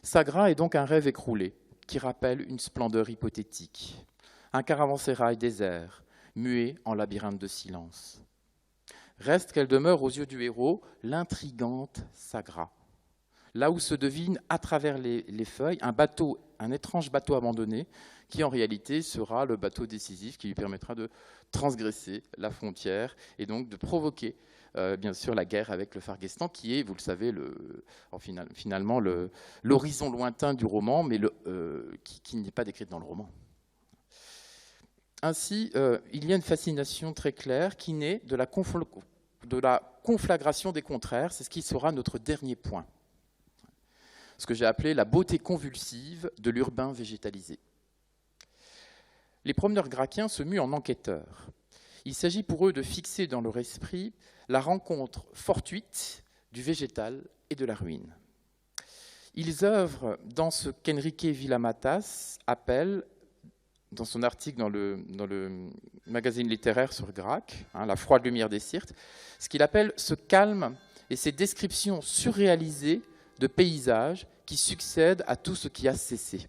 Sagra est donc un rêve écroulé qui rappelle une splendeur hypothétique, un caravansérail désert, muet en labyrinthe de silence. Reste qu'elle demeure aux yeux du héros l'intrigante Sagra, là où se devine à travers les feuilles un étrange bateau abandonné qui en réalité sera le bateau décisif qui lui permettra de transgresser la frontière et donc de provoquer bien sûr la guerre avec le Ferguestan qui est, vous le savez, finalement l'horizon lointain du roman, mais qui n'est pas décrite dans le roman. Ainsi, il y a une fascination très claire qui naît de la conflagration des contraires, c'est ce qui sera notre dernier point. Ce que j'ai appelé la beauté convulsive de l'urbain végétalisé. Les promeneurs gracchiens se muent en enquêteurs. Il s'agit pour eux de fixer dans leur esprit la rencontre fortuite du végétal et de la ruine. Ils œuvrent dans ce qu'Enrique Villamatas appelle, dans son article dans le magazine littéraire sur Grac, La froide lumière des Syrtes, ce qu'il appelle ce calme et ces descriptions surréalisées de paysages qui succèdent à tout ce qui a cessé.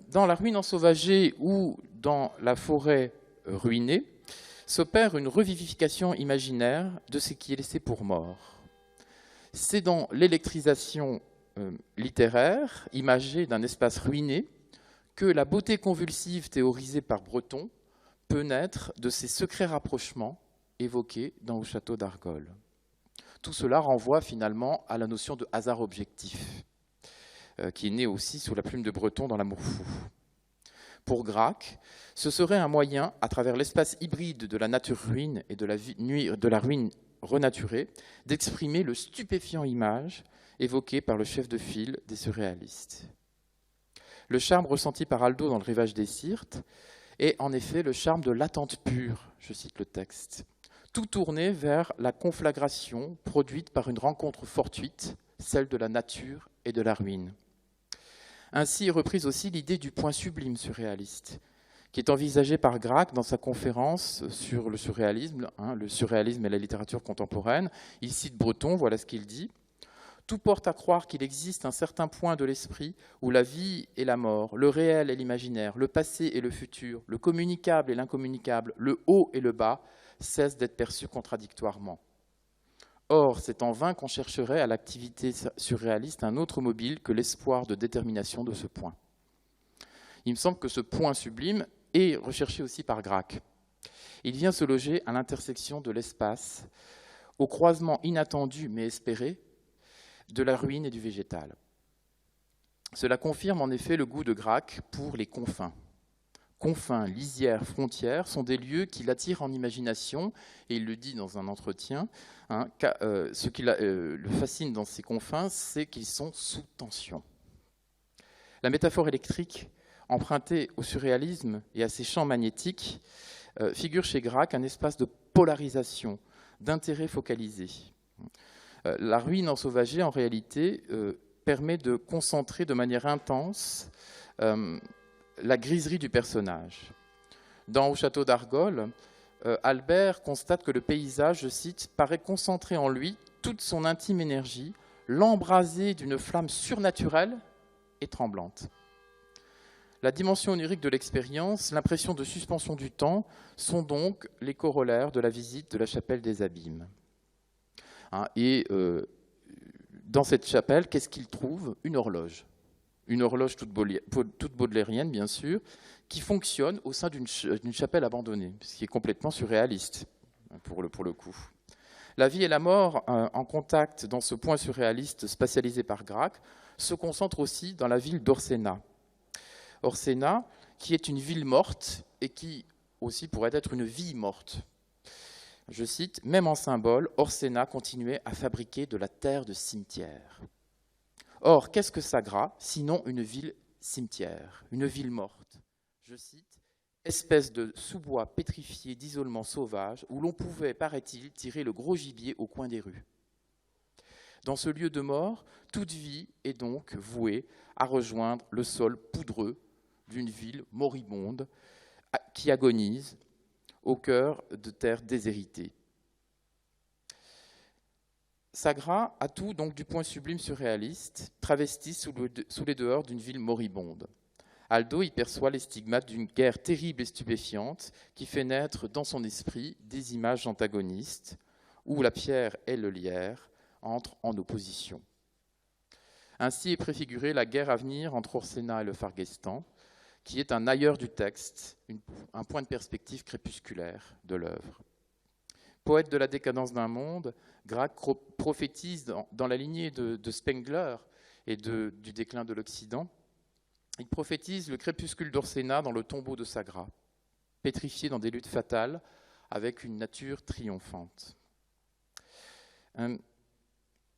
Dans la ruine ensauvagée ou dans la forêt ruinée, s'opère une revivification imaginaire de ce qui est laissé pour mort. C'est dans l'électrisation littéraire, imagée d'un espace ruiné, que la beauté convulsive théorisée par Breton peut naître de ces secrets rapprochements évoqués dans Au château d'Argol. Tout cela renvoie finalement à la notion de hasard objectif, qui est née aussi sous la plume de Breton dans L'Amour fou. Pour Grac, ce serait un moyen, à travers l'espace hybride de la nature ruine et de la ruine renaturée, d'exprimer le stupéfiant image évoqué par le chef de file des surréalistes. Le charme ressenti par Aldo dans Le rivage des Syrtes est en effet le charme de l'attente pure, je cite le texte, tout tourné vers la conflagration produite par une rencontre fortuite, celle de la nature et de la ruine. Ainsi est reprise aussi l'idée du point sublime surréaliste, qui est envisagé par Grac dans sa conférence sur le surréalisme et la littérature contemporaine. Il cite Breton, voilà ce qu'il dit. « Tout porte à croire qu'il existe un certain point de l'esprit où la vie et la mort, le réel et l'imaginaire, le passé et le futur, le communicable et l'incommunicable, le haut et le bas, cessent d'être perçus contradictoirement. Or, c'est en vain qu'on chercherait à l'activité surréaliste un autre mobile que l'espoir de détermination de ce point. » Il me semble que ce point sublime est recherché aussi par Grac. Il vient se loger à l'intersection de l'espace, au croisement inattendu mais espéré, de la ruine et du végétal. Cela confirme en effet le goût de Gracq pour les confins. Confins, lisières, frontières sont des lieux qui l'attirent en imagination, et il le dit dans un entretien, ce qui le fascine dans ces confins, c'est qu'ils sont sous tension. La métaphore électrique, empruntée au surréalisme et à ses champs magnétiques, figure chez Gracq un espace de polarisation, d'intérêt focalisé. La ruine ensauvagée, en réalité, permet de concentrer de manière intense la griserie du personnage. Dans Au château d'Argol, Albert constate que le paysage, je cite, « paraît concentrer en lui toute son intime énergie, l'embraser d'une flamme surnaturelle et tremblante ». La dimension onirique de l'expérience, l'impression de suspension du temps sont donc les corollaires de la visite de la chapelle des Abîmes. Dans cette chapelle, qu'est-ce qu'il trouve ? Une horloge. Une horloge toute baudelairienne, bien sûr, qui fonctionne au sein d'une chapelle abandonnée, ce qui est complètement surréaliste, pour le coup. La vie et la mort, en contact dans ce point surréaliste spatialisé par Gracq, se concentrent aussi dans la ville d'Orsena. Orsena, qui est une ville morte et qui aussi pourrait être une vie morte. Je cite, « Même en symbole, Orsena continuait à fabriquer de la terre de cimetière. » Or, qu'est-ce que Sagra, sinon une ville cimetière, une ville morte ? Je cite, « Espèce de sous-bois pétrifié d'isolement sauvage où l'on pouvait, paraît-il, tirer le gros gibier au coin des rues. » Dans ce lieu de mort, toute vie est donc vouée à rejoindre le sol poudreux d'une ville moribonde qui agonise au cœur de terres déshéritées. Sagra a tout donc du point sublime surréaliste, travesti sous les dehors d'une ville moribonde. Aldo y perçoit les stigmates d'une guerre terrible et stupéfiante qui fait naître dans son esprit des images antagonistes où la pierre et le lierre entrent en opposition. Ainsi est préfigurée la guerre à venir entre Orsena et le Farguestan, qui est un ailleurs du texte, un point de perspective crépusculaire de l'œuvre. Poète de la décadence d'un monde, Gracq prophétise dans la lignée de Spengler et du déclin de l'Occident. Il prophétise le crépuscule d'Orsena dans le tombeau de Sagra, pétrifié dans des luttes fatales avec une nature triomphante.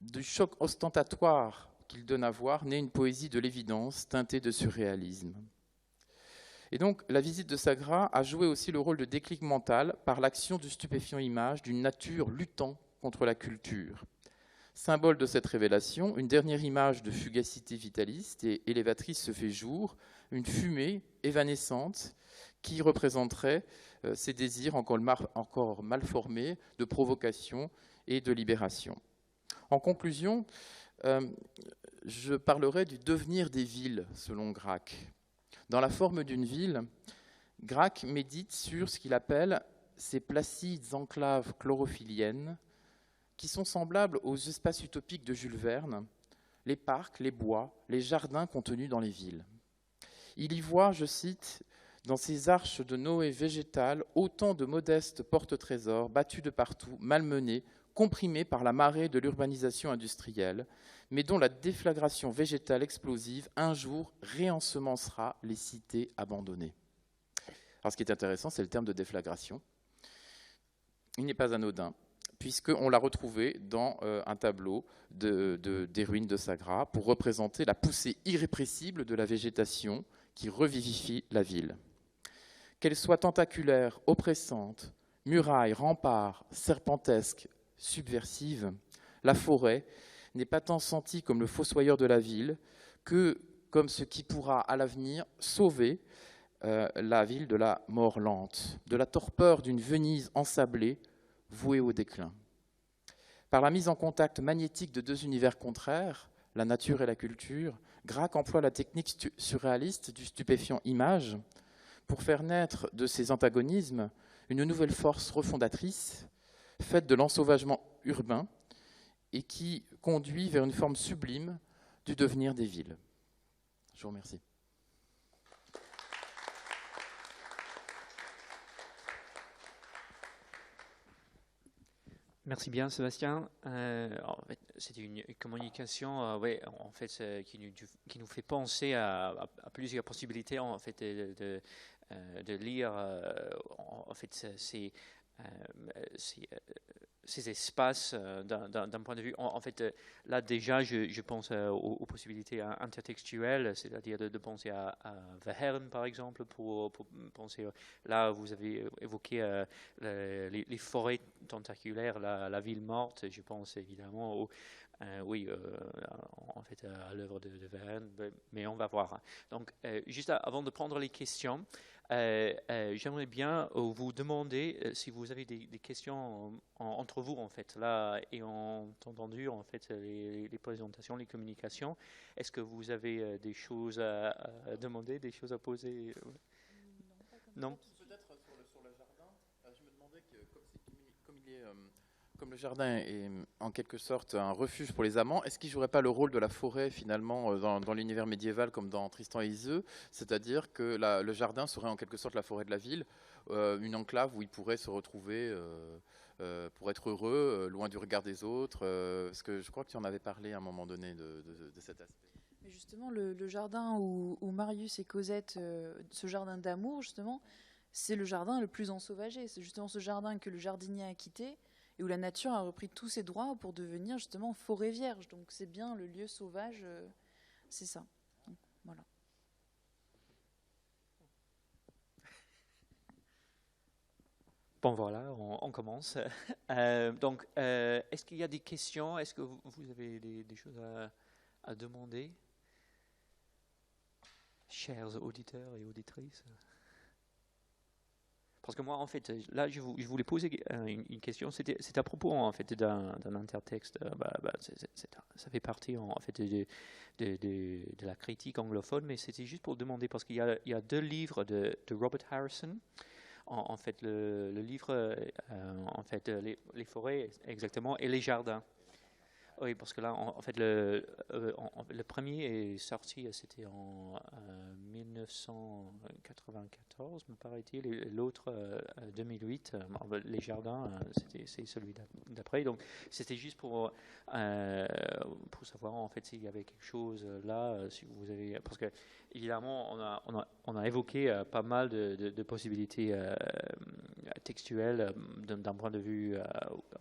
Du choc ostentatoire qu'il donne à voir naît une poésie de l'évidence teintée de surréalisme. Et donc, la visite de Sagra a joué aussi le rôle de déclic mental par l'action du stupéfiant image d'une nature luttant contre la culture. Symbole de cette révélation, une dernière image de fugacité vitaliste et élévatrice se fait jour, une fumée évanescente qui représenterait ces désirs encore mal formés de provocation et de libération. En conclusion, je parlerai du devenir des villes, selon Gracq. Dans la forme d'une ville, Gracq médite sur ce qu'il appelle ces placides enclaves chlorophylliennes qui sont semblables aux espaces utopiques de Jules Verne, les parcs, les bois, les jardins contenus dans les villes. Il y voit, je cite, dans ces arches de Noé végétales, autant de modestes porte-trésors battus de partout, malmenés, comprimés par la marée de l'urbanisation industrielle, mais dont la déflagration végétale explosive, un jour, réensemencera les cités abandonnées. Alors, ce qui est intéressant, c'est le terme de déflagration. Il n'est pas anodin, puisqu'on l'a retrouvé dans un tableau des ruines de Sagra pour représenter la poussée irrépressible de la végétation qui revivifie la ville. Qu'elle soit tentaculaire, oppressante, muraille, rempart, serpentesque, subversive, la forêt n'est pas tant sentie comme le fossoyeur de la ville que comme ce qui pourra à l'avenir sauver la ville de la mort lente, de la torpeur d'une Venise ensablée vouée au déclin. Par la mise en contact magnétique de deux univers contraires, la nature et la culture, Gracq emploie la technique surréaliste du stupéfiant image pour faire naître de ces antagonismes une nouvelle force refondatrice faite de l'ensauvagement urbain et qui conduit vers une forme sublime du devenir des villes. Je vous remercie. Merci bien, Sébastien. En fait, c'était une communication, ouais, en fait, qui nous fait penser à plusieurs possibilités, en fait, de lire, en fait, euh, ces, ces espaces d'un point de vue. En fait, là déjà, je pense aux possibilités intertextuelles, c'est-à-dire de penser à Verhaeren, par exemple, pour penser. Là, vous avez évoqué les forêts tentaculaires, la ville morte. Je pense évidemment oui, en fait, à l'œuvre de Verhaeren, mais on va voir. Donc, juste avant de prendre les questions, j'aimerais bien vous demander si vous avez des questions entre vous, en fait, là, et en entendu, en fait, les présentations, les communications. Est-ce que vous avez des choses à demander, des choses à poser? Non? Peut-être sur le jardin, je me demandais que comme le jardin est en quelque sorte un refuge pour les amants, est-ce qu'il ne jouerait pas le rôle de la forêt finalement dans l'univers médiéval comme dans Tristan et Iseult, c'est-à-dire que le jardin serait en quelque sorte la forêt de la ville, une enclave où il pourrait se retrouver pour être heureux, loin du regard des autres, parce que je crois que tu en avais parlé à un moment donné de cet aspect. Mais justement, le jardin où Marius et Cosette, ce jardin d'amour, justement, c'est le jardin le plus ensauvagé. C'est justement ce jardin que le jardinier a quitté et où la nature a repris tous ses droits pour devenir justement forêt vierge. Donc c'est bien le lieu sauvage, c'est ça. Donc, voilà. Bon, voilà, on commence. Donc, est-ce qu'il y a des questions? Est-ce que vous avez des choses à demander, chers auditeurs et auditrices? Parce que moi, en fait, là, je voulais poser une question. C'est à propos, en fait, d'un intertexte. Ça fait partie, en fait, de la critique anglophone, mais c'était juste pour demander, parce qu'il y a deux livres de Robert Harrison. En fait, le livre, en fait, les forêts, exactement, et les jardins. Oui, parce que là, en fait, le premier est sorti, c'était en 1994, me paraît-il, et l'autre 2008. Les jardins, c'est celui d'après. Donc, c'était juste pour savoir en fait s'il y avait quelque chose là, si vous avez, parce que évidemment, on a évoqué pas mal de possibilités textuelles d'un point de vue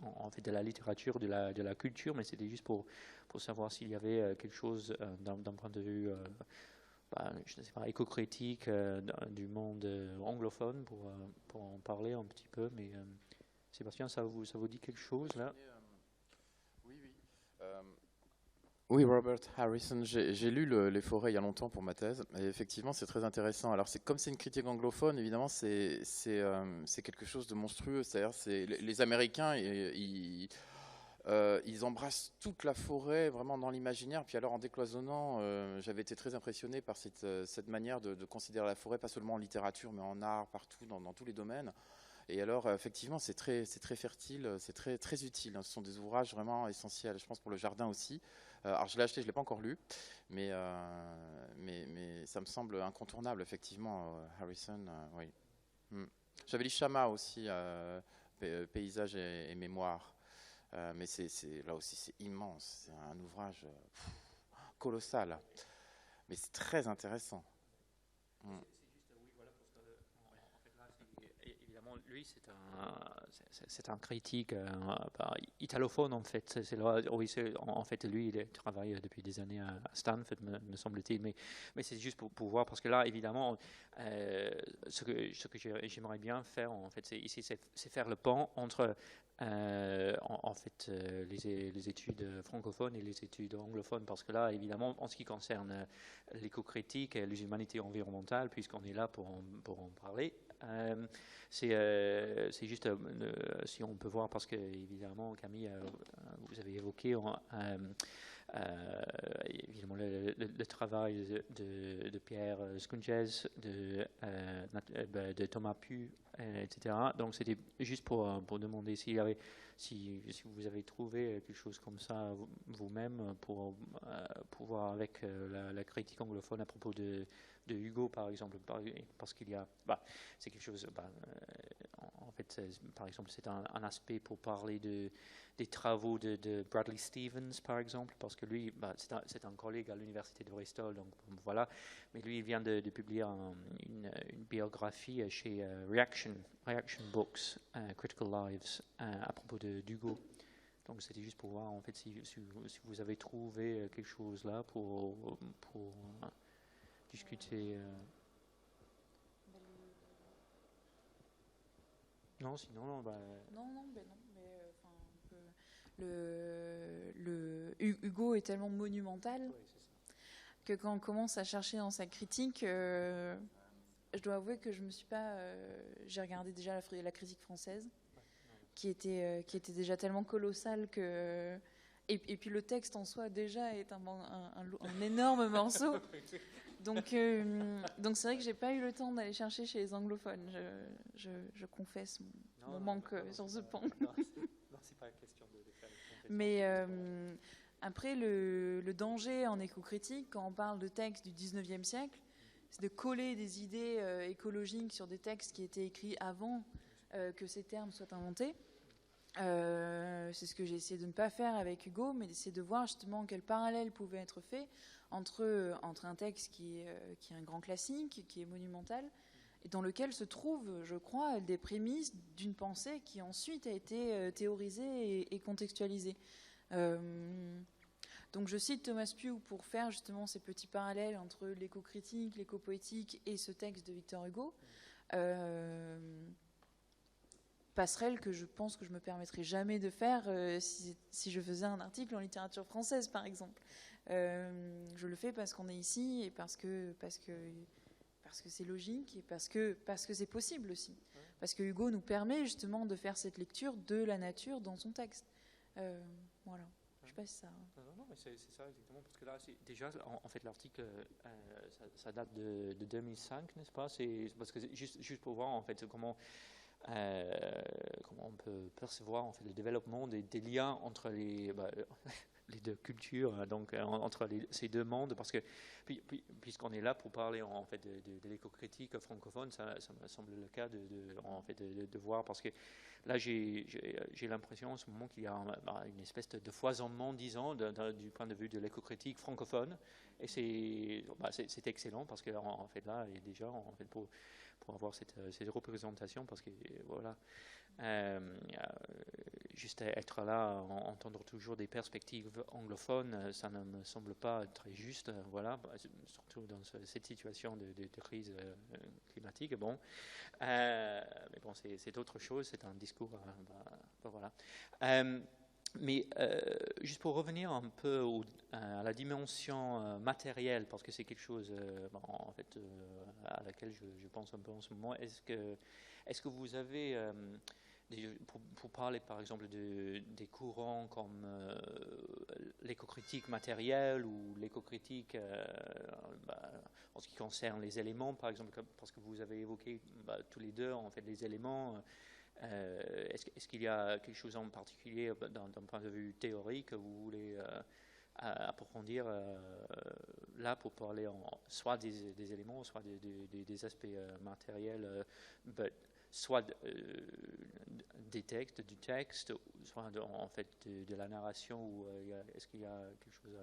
en fait de la littérature, de la culture, mais c'était juste pour savoir s'il y avait quelque chose d'un point de vue, je ne sais pas, éco-critique du monde anglophone pour en parler un petit peu. Mais Sébastien, ça vous dit quelque chose là? Oui, oui. Oui, Robert Harrison, j'ai lu Les forêts il y a longtemps pour ma thèse, et effectivement c'est très intéressant. Alors comme c'est une critique anglophone, évidemment c'est quelque chose de monstrueux, c'est-à-dire les Américains, ils embrassent toute la forêt vraiment dans l'imaginaire, puis alors en décloisonnant, j'avais été très impressionné par cette manière de considérer la forêt, pas seulement en littérature, mais en art, partout, dans tous les domaines. Et alors, effectivement, c'est très fertile, c'est très utile. Ce sont des ouvrages vraiment essentiels, je pense, pour le jardin aussi. Alors, je l'ai acheté, je ne l'ai pas encore lu, mais ça me semble incontournable, effectivement, Harrison, oui. J'avais lu Chama aussi, Paysage et mémoire. Mais là aussi, c'est immense. C'est un ouvrage colossal. Mais c'est très intéressant. Évidemment, lui, c'est un critique italophone, en fait. Oui, en fait, lui, il travaille depuis des années à Stanford, me semble-t-il. Mais c'est juste pour voir, parce que là, évidemment, ce que j'aimerais bien faire, en fait, c'est faire le pont entre en fait, les études francophones et les études anglophones, parce que là, évidemment, en ce qui concerne l'éco-critique et les humanités environnementales, puisqu'on est là pour en parler, c'est juste si on peut voir, parce que évidemment, Camille, vous avez évoqué évidemment le travail de Pierre Skountjes, de Thomas Pu, etc. Donc c'était juste pour demander si vous avez trouvé quelque chose comme ça vous-même pour voir avec la critique anglophone à propos de Hugo, par exemple, parce qu'il y a, c'est quelque chose, en fait, par exemple, c'est un aspect pour parler des travaux de Bradley Stevens, par exemple, parce que lui, c'est un collègue à l'université de Bristol, donc voilà. Mais lui, il vient de publier une biographie chez Reaction Books, Critical Lives, à propos d'Hugo. Donc c'était juste pour voir en fait si vous avez trouvé quelque chose là pour discuter. Non, sinon non. Non, mais enfin, Hugo est tellement monumental Oui, c'est ça. que quand on commence à chercher dans sa critique, je dois avouer que je me suis pas. J'ai regardé déjà la critique française, qui était déjà tellement colossale que. Et puis le texte en soi déjà est un énorme morceau. Donc c'est vrai que j'ai pas eu le temps d'aller chercher chez les anglophones. Je confesse mon manque sur ce point. Non, c'est pas question de faire une confession. Mais après, le danger en éco-critique, quand on parle de textes du 19e siècle, c'est de coller des idées écologiques sur des textes qui étaient écrits avant que ces termes soient inventés. C'est ce que j'ai essayé de ne pas faire avec Hugo, mais d'essayer de voir justement quel parallèle pouvait être fait entre un texte qui est un grand classique, qui est monumental, et dans lequel se trouvent, je crois, des prémices d'une pensée qui ensuite a été théorisée et contextualisée. Donc je cite Thomas Pugh pour faire justement ces petits parallèles entre l'éco-critique, l'éco-poétique et ce texte de Victor Hugo. Passerelle que je pense que je me permettrais jamais de faire si je faisais un article en littérature française, par exemple. Je le fais parce qu'on est ici et parce que c'est logique et parce que c'est possible aussi. Parce que Hugo nous permet justement de faire cette lecture de la nature dans son texte. Voilà. Je sais pas si ça. Non, mais c'est ça exactement, parce que là, déjà, en fait, l'article, ça date de 2005, n'est-ce pas? C'est parce que juste pour voir en fait comment on peut percevoir en fait le développement des liens entre les deux cultures, donc entre ces deux mondes, parce que puisqu'on est là pour parler en fait de l'éco-critique francophone, ça me semble le cas de voir, parce que là j'ai l'impression en ce moment qu'il y a une espèce de foisonnement, disons, du point de vue de l'éco-critique francophone, et c'est excellent, parce que en fait là, et déjà en fait pour avoir cette représentation, parce que voilà, juste être là, entendre toujours des perspectives anglophones, ça ne me semble pas très juste, voilà, surtout dans cette situation de crise climatique. Bon, mais bon, c'est autre chose, c'est un discours, voilà. Mais juste pour revenir un peu à la dimension matérielle, parce que c'est quelque chose en fait, à laquelle je pense un peu en ce moment, est-ce que vous avez, pour parler par exemple des courants comme l'éco-critique matérielle ou l'éco-critique en ce qui concerne les éléments, par exemple, parce que vous avez évoqué tous les deux en fait les éléments, est-ce qu'il y a quelque chose en particulier d'un point de vue théorique que vous voulez approfondir là pour parler soit des éléments, soit des aspects matériels, soit des textes, du texte, soit en fait de la narration, ou est-ce qu'il y a quelque chose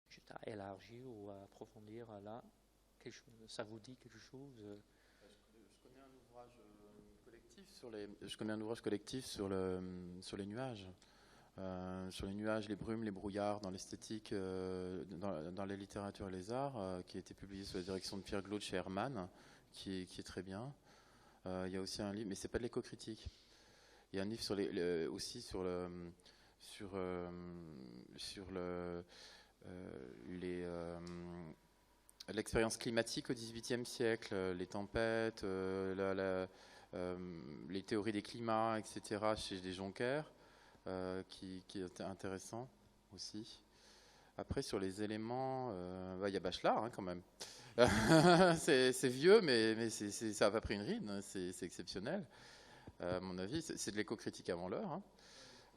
juste à élargir ou à approfondir là? Ça vous dit quelque chose? Je connais un ouvrage collectif sur les nuages. Sur les nuages, les brumes, les brouillards, dans l'esthétique, dans la littérature et les arts, qui a été publié sous la direction de Pierre Glaude chez Hermann, qui est très bien. Il y a aussi un livre, mais c'est pas de l'éco-critique. Il y a un livre aussi sur l'expérience climatique au XVIIIe siècle, les tempêtes, les théories des climats, etc., chez des Jonker, qui est intéressant aussi. Après, sur les éléments, il y a Bachelard quand même. c'est vieux, mais ça n'a pas pris une ride, c'est exceptionnel. À mon avis, c'est de l'éco-critique avant l'heure.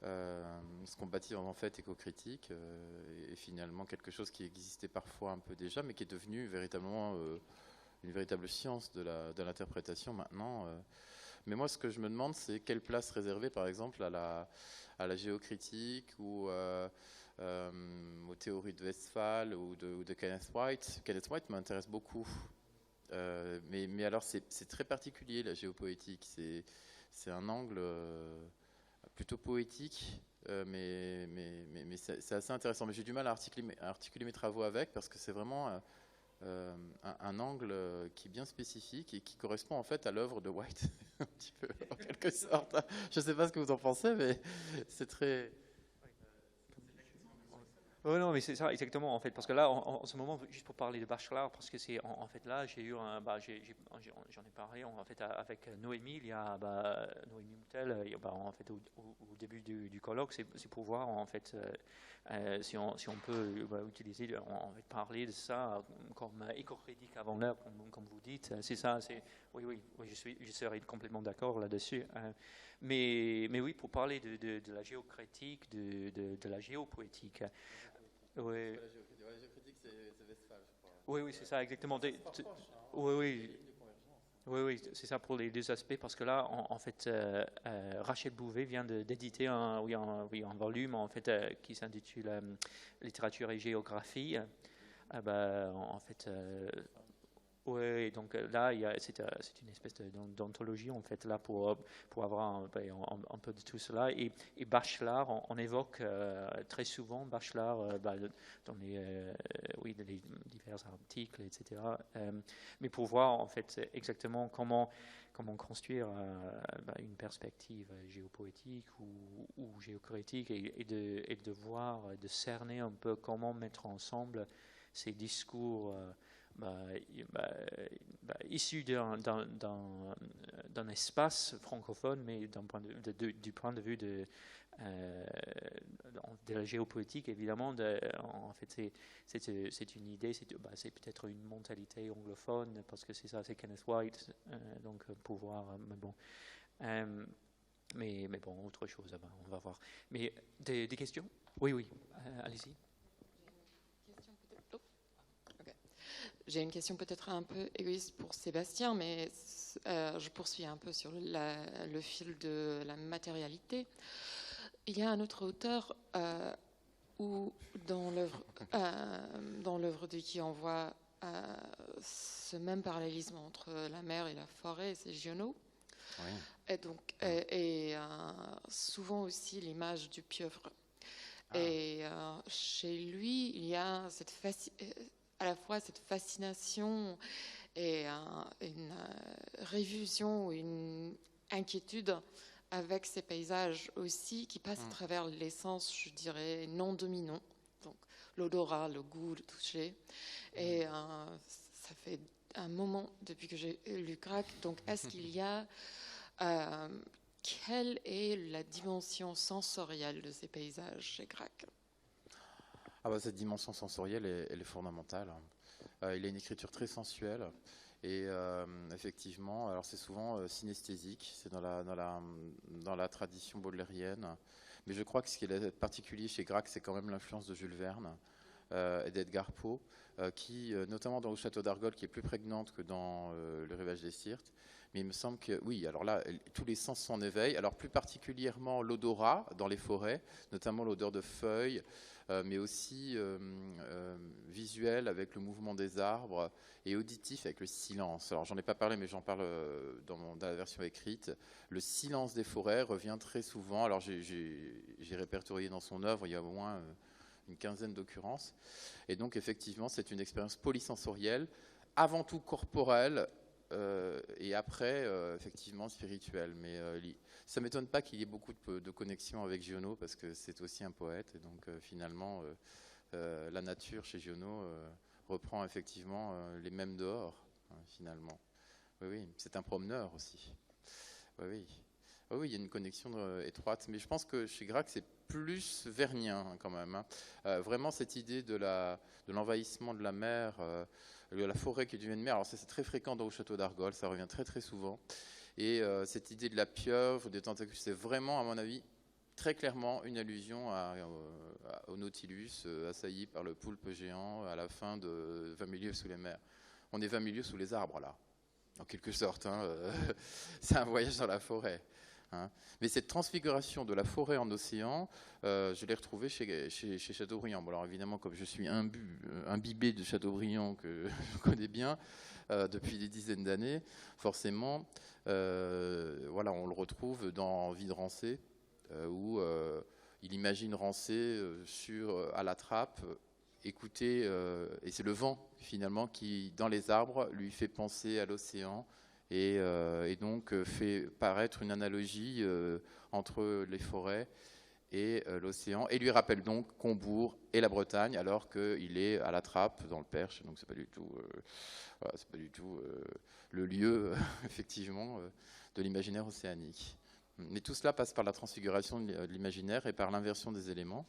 Ce qu'on bâtit en fait éco-critique est finalement quelque chose qui existait parfois un peu déjà, mais qui est devenu véritablement une véritable science de l'interprétation maintenant. Mais moi, ce que je me demande, c'est quelle place réserver, par exemple, à la géocritique ou aux théories de Westphal ou de Kenneth White. Kenneth White m'intéresse beaucoup. Mais alors, c'est très particulier, la géopoétique. C'est un angle plutôt poétique, mais c'est assez intéressant. Mais j'ai du mal à articuler mes travaux avec, parce que c'est vraiment un angle qui est bien spécifique et qui correspond en fait à l'œuvre de White, un petit peu, en quelque sorte. Je ne sais pas ce que vous en pensez, mais c'est très... Oui, non, mais c'est ça, exactement, en fait, parce que là, en ce moment, juste pour parler de Bachelard, parce que c'est, en fait, là, j'ai eu j'en ai parlé, en fait, avec Noémie, il y a, Noémie Moutel, en fait, au début du colloque, c'est pour voir, en fait, si on peut utiliser, en fait, parler de ça comme éco-critique avant l'heure, comme vous dites, c'est ça, oui, je serais complètement d'accord là-dessus. Mais oui, pour parler de la géocritique, de la géopoétique. Oui. La géocritique, c'est Westphal, je crois. Oui, c'est ça, exactement. Proche, hein. Oui, c'est ça pour les deux aspects, parce que là, en fait, Rachel Bouvet vient d'éditer un volume, en fait, qui s'intitule Littérature et géographie. En fait, oui, donc là, c'est une espèce d'anthologie, en fait, là, pour avoir un peu de tout cela. Et Bachelard, on évoque très souvent Bachelard dans les divers articles, etc. Mais pour voir, en fait, exactement comment construire une perspective géopoétique ou géocritique et de voir, de cerner un peu comment mettre ensemble ces discours issu d'un espace francophone, mais du point de vue de la géopolitique, évidemment. En fait, c'est une idée, c'est peut-être une mentalité anglophone, parce que c'est ça, c'est Kenneth White, donc pouvoir, mais bon. Mais bon, autre chose, on va voir. Mais des questions? Oui, allez-y. J'ai une question peut-être un peu égoïste pour Sébastien, mais je poursuis un peu sur le fil de la matérialité. Il y a un autre auteur où dans l'œuvre de qui on voit ce même parallélisme entre la mer et la forêt, c'est Giono. Oui. Et donc souvent aussi l'image du pieuvre. Ah. Et chez lui, il y a à la fois cette fascination et une révision, une inquiétude avec ces paysages aussi qui passent à travers l'essence, je dirais, non dominant. Donc l'odorat, le goût, le toucher. Et ça fait un moment depuis que j'ai lu Gracq. Donc est-ce qu'il y a... quelle est la dimension sensorielle de ces paysages chez Gracq ? Cette dimension sensorielle, elle est fondamentale. Il a une écriture très sensuelle et effectivement, alors c'est souvent synesthésique, c'est dans la tradition baudelairienne. Mais je crois que ce qui est particulier chez Gracq, c'est quand même l'influence de Jules Verne et d'Edgar Poe, qui, notamment dans Le Château d'Argol, qui est plus prégnante que dans Le Rivage des Sirtes. Mais il me semble que, oui, alors là, tous les sens s'en éveillent. Alors plus particulièrement l'odorat dans les forêts, notamment l'odeur de feuilles, mais aussi visuel avec le mouvement des arbres et auditif avec le silence. Alors j'en ai pas parlé, mais j'en parle dans la version écrite. Le silence des forêts revient très souvent. Alors j'ai répertorié dans son œuvre, il y a au moins une quinzaine d'occurrences. Et donc effectivement, c'est une expérience polysensorielle, avant tout corporelle, et après, effectivement, spirituel. Mais ça ne m'étonne pas qu'il y ait beaucoup de connexions avec Giono, parce que c'est aussi un poète. Et donc, finalement, la nature chez Giono reprend effectivement les mêmes dehors, finalement. Oui, c'est un promeneur aussi. Oui, il y a une connexion étroite. Mais je pense que chez Gracq, c'est plus vernien, quand même. Vraiment, cette idée de l'envahissement de la mer, de la forêt qui devient une mer. Alors, ça, c'est très fréquent dans le Château d'Argol, ça revient très, très souvent. Et cette idée de la pieuvre, des tentacules, c'est vraiment, à mon avis, très clairement une allusion au Nautilus, assailli par le poulpe géant à la fin de 20 000 lieues sous les mers. On est 20 000 lieues sous les arbres, là. en quelque sorte. C'est un voyage dans la forêt. Mais cette transfiguration de la forêt en océan, je l'ai retrouvée chez Chateaubriand. Bon, alors évidemment, comme je suis imbibé de Chateaubriand, que je connais bien depuis des dizaines d'années, forcément, voilà, on le retrouve dans Vie de Rancé, où il imagine Rancé à la trappe, écouter, et c'est le vent finalement qui, dans les arbres, lui fait penser à l'océan. Et donc fait paraître une analogie entre les forêts et l'océan, et lui rappelle donc Combourg et la Bretagne, alors qu'il est à la trappe dans le Perche, donc c'est pas du tout, le lieu effectivement de l'imaginaire océanique. Mais tout cela passe par la transfiguration de l'imaginaire et par l'inversion des éléments.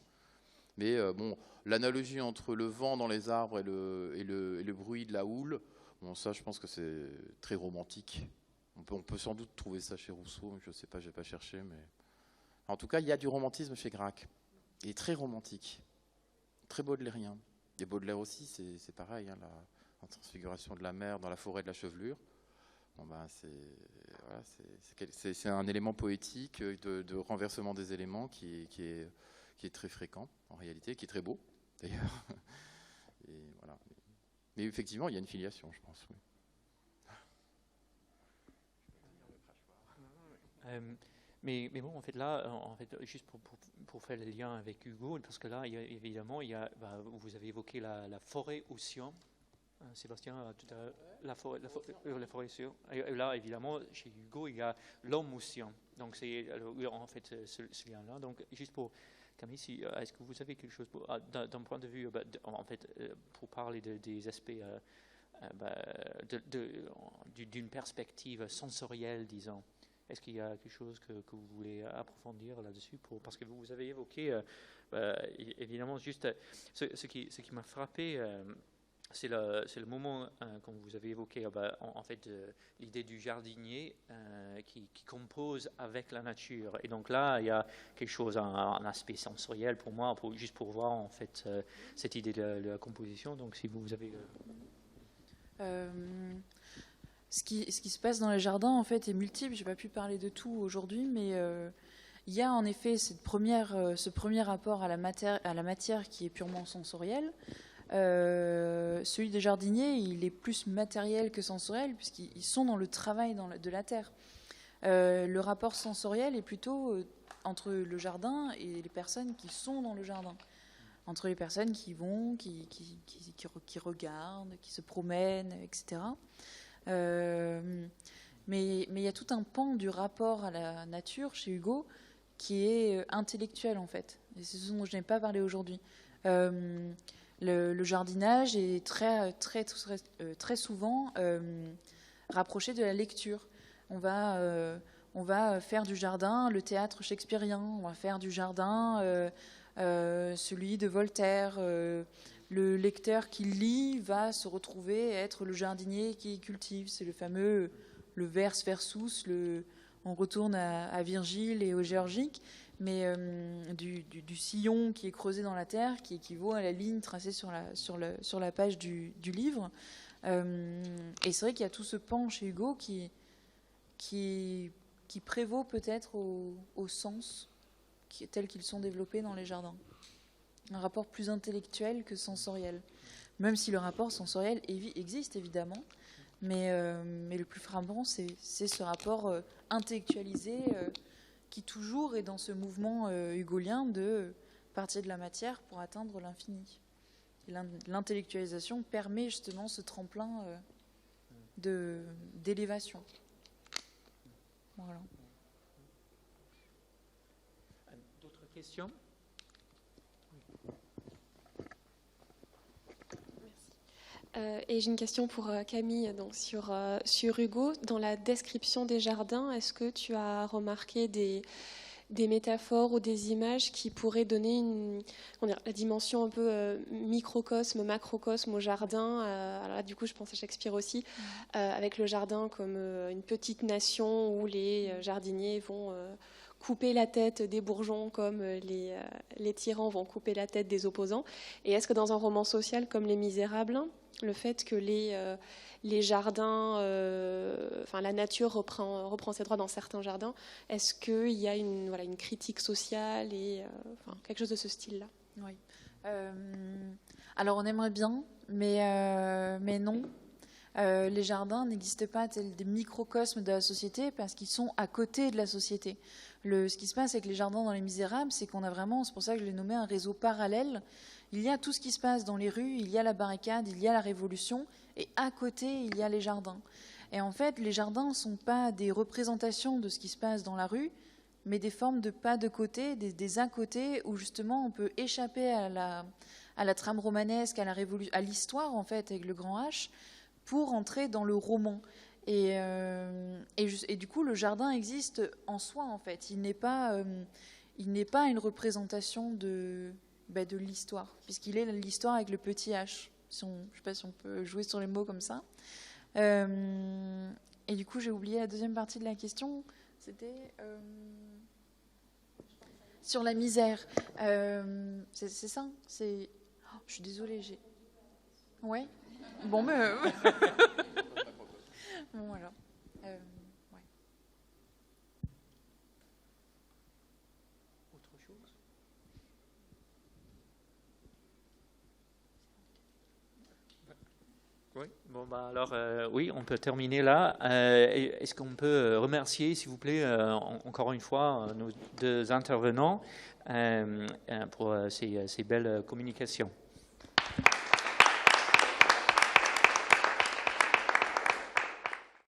Mais bon, l'analogie entre le vent dans les arbres et le bruit de la houle, bon, ça, je pense que c'est très romantique. On peut sans doute trouver ça chez Rousseau, je ne sais pas, je n'ai pas cherché. Mais... En tout cas, il y a du romantisme chez Gracq. Il est très romantique, très baudelairien. Et Baudelaire aussi, c'est pareil, la transfiguration de la mer dans la forêt de la Chevelure. Bon, ben, c'est un élément poétique de renversement des éléments qui est très fréquent, en réalité, qui est très beau, d'ailleurs. Et voilà. Mais effectivement, il y a une filiation, je pense. Oui. Mais bon, en fait, là, juste pour faire le lien avec Hugo, parce que là, évidemment, vous avez évoqué la forêt-océan. Sébastien, tout à la forêt-océan. Et là, évidemment, chez Hugo, il y a l'homme-océan. Donc, c'est en fait ce lien-là. Donc, juste pour Camille, est-ce que vous avez quelque chose d'un point de vue, en fait, pour parler des aspects d'une perspective sensorielle, disons? Est-ce qu'il y a quelque chose que vous voulez approfondir là-dessus? Parce que vous avez évoqué, évidemment, juste ce qui m'a frappé, c'est le moment, comme vous avez évoqué, en fait, l'idée du jardinier qui compose avec la nature. Et donc là, il y a quelque chose, un aspect sensoriel pour moi, juste pour voir, en fait, cette idée de la composition. Donc, si vous avez... Ce qui se passe dans les jardins, en fait, est multiple. Je n'ai pas pu parler de tout aujourd'hui, mais il y a en effet ce premier rapport à la matière qui est purement sensoriel. Celui des jardiniers, il est plus matériel que sensoriel, puisqu'ils sont dans le travail de la terre. Le rapport sensoriel est plutôt entre le jardin et les personnes qui sont dans le jardin. Entre les personnes qui vont, qui regardent, qui se promènent, etc. Mais il y a tout un pan du rapport à la nature chez Hugo qui est intellectuel, en fait. Et c'est ce dont je n'ai pas parlé aujourd'hui. Le jardinage est très souvent rapproché de la lecture. On va faire du jardin le théâtre shakespearien, on va faire du jardin celui de Voltaire. Le lecteur qui lit va se retrouver à être le jardinier qui cultive. C'est le fameux le vers versus, on retourne à Virgile et au Géorgique, mais du sillon qui est creusé dans la terre, qui équivaut à la ligne tracée sur la page du livre. Et c'est vrai qu'il y a tout ce pan chez Hugo qui prévaut peut-être aux sens tels qu'ils sont développés dans les jardins. Un rapport plus intellectuel que sensoriel. Même si le rapport sensoriel existe évidemment, mais le plus frappant, c'est ce rapport intellectualisé qui toujours est dans ce mouvement hugolien de partir de la matière pour atteindre l'infini. L'intellectualisation permet justement ce tremplin d'élévation. Voilà. D'autres questions ? Et j'ai une question pour Camille donc sur Hugo. Dans la description des jardins, est-ce que tu as remarqué des métaphores ou des images qui pourraient donner la dimension un peu microcosme, macrocosme au jardin alors là, du coup, je pense à Shakespeare aussi, avec le jardin comme une petite nation où les jardiniers vont couper la tête des bourgeons comme les tyrans vont couper la tête des opposants. Et est-ce que dans un roman social comme Les Misérables, le fait que les jardins, enfin la nature reprend ses droits dans certains jardins. Est-ce qu'il y a une critique sociale et quelque chose de ce style-là? Oui. Alors on aimerait bien, mais non. Les jardins n'existent pas tels des microcosmes de la société parce qu'ils sont à côté de la société. Ce qui se passe avec les jardins dans Les Misérables, c'est qu'on a vraiment, c'est pour ça que je l'ai nommé un réseau parallèle. Il y a tout ce qui se passe dans les rues, il y a la barricade, il y a la révolution, et à côté, il y a les jardins. Et en fait, les jardins ne sont pas des représentations de ce qui se passe dans la rue, mais des formes de pas de côté, des à côté, où justement on peut échapper à la trame romanesque, à l'histoire en fait, avec le grand H, pour entrer dans le roman. Et du coup, le jardin existe en soi, en fait. Il n'est pas une représentation de l'histoire, puisqu'il est l'histoire avec le petit H. Je ne sais pas si on peut jouer sur les mots comme ça. Et du coup, j'ai oublié la deuxième partie de la question. C'était sur la misère. C'est ça? Oh, je suis désolée. Ouais. Bon, mais... Bon, alors. Ouais. Autre chose? Oui, bon, alors, oui, on peut terminer là. Est-ce qu'on peut remercier, s'il vous plaît, encore une fois, nos deux intervenants pour ces belles communications?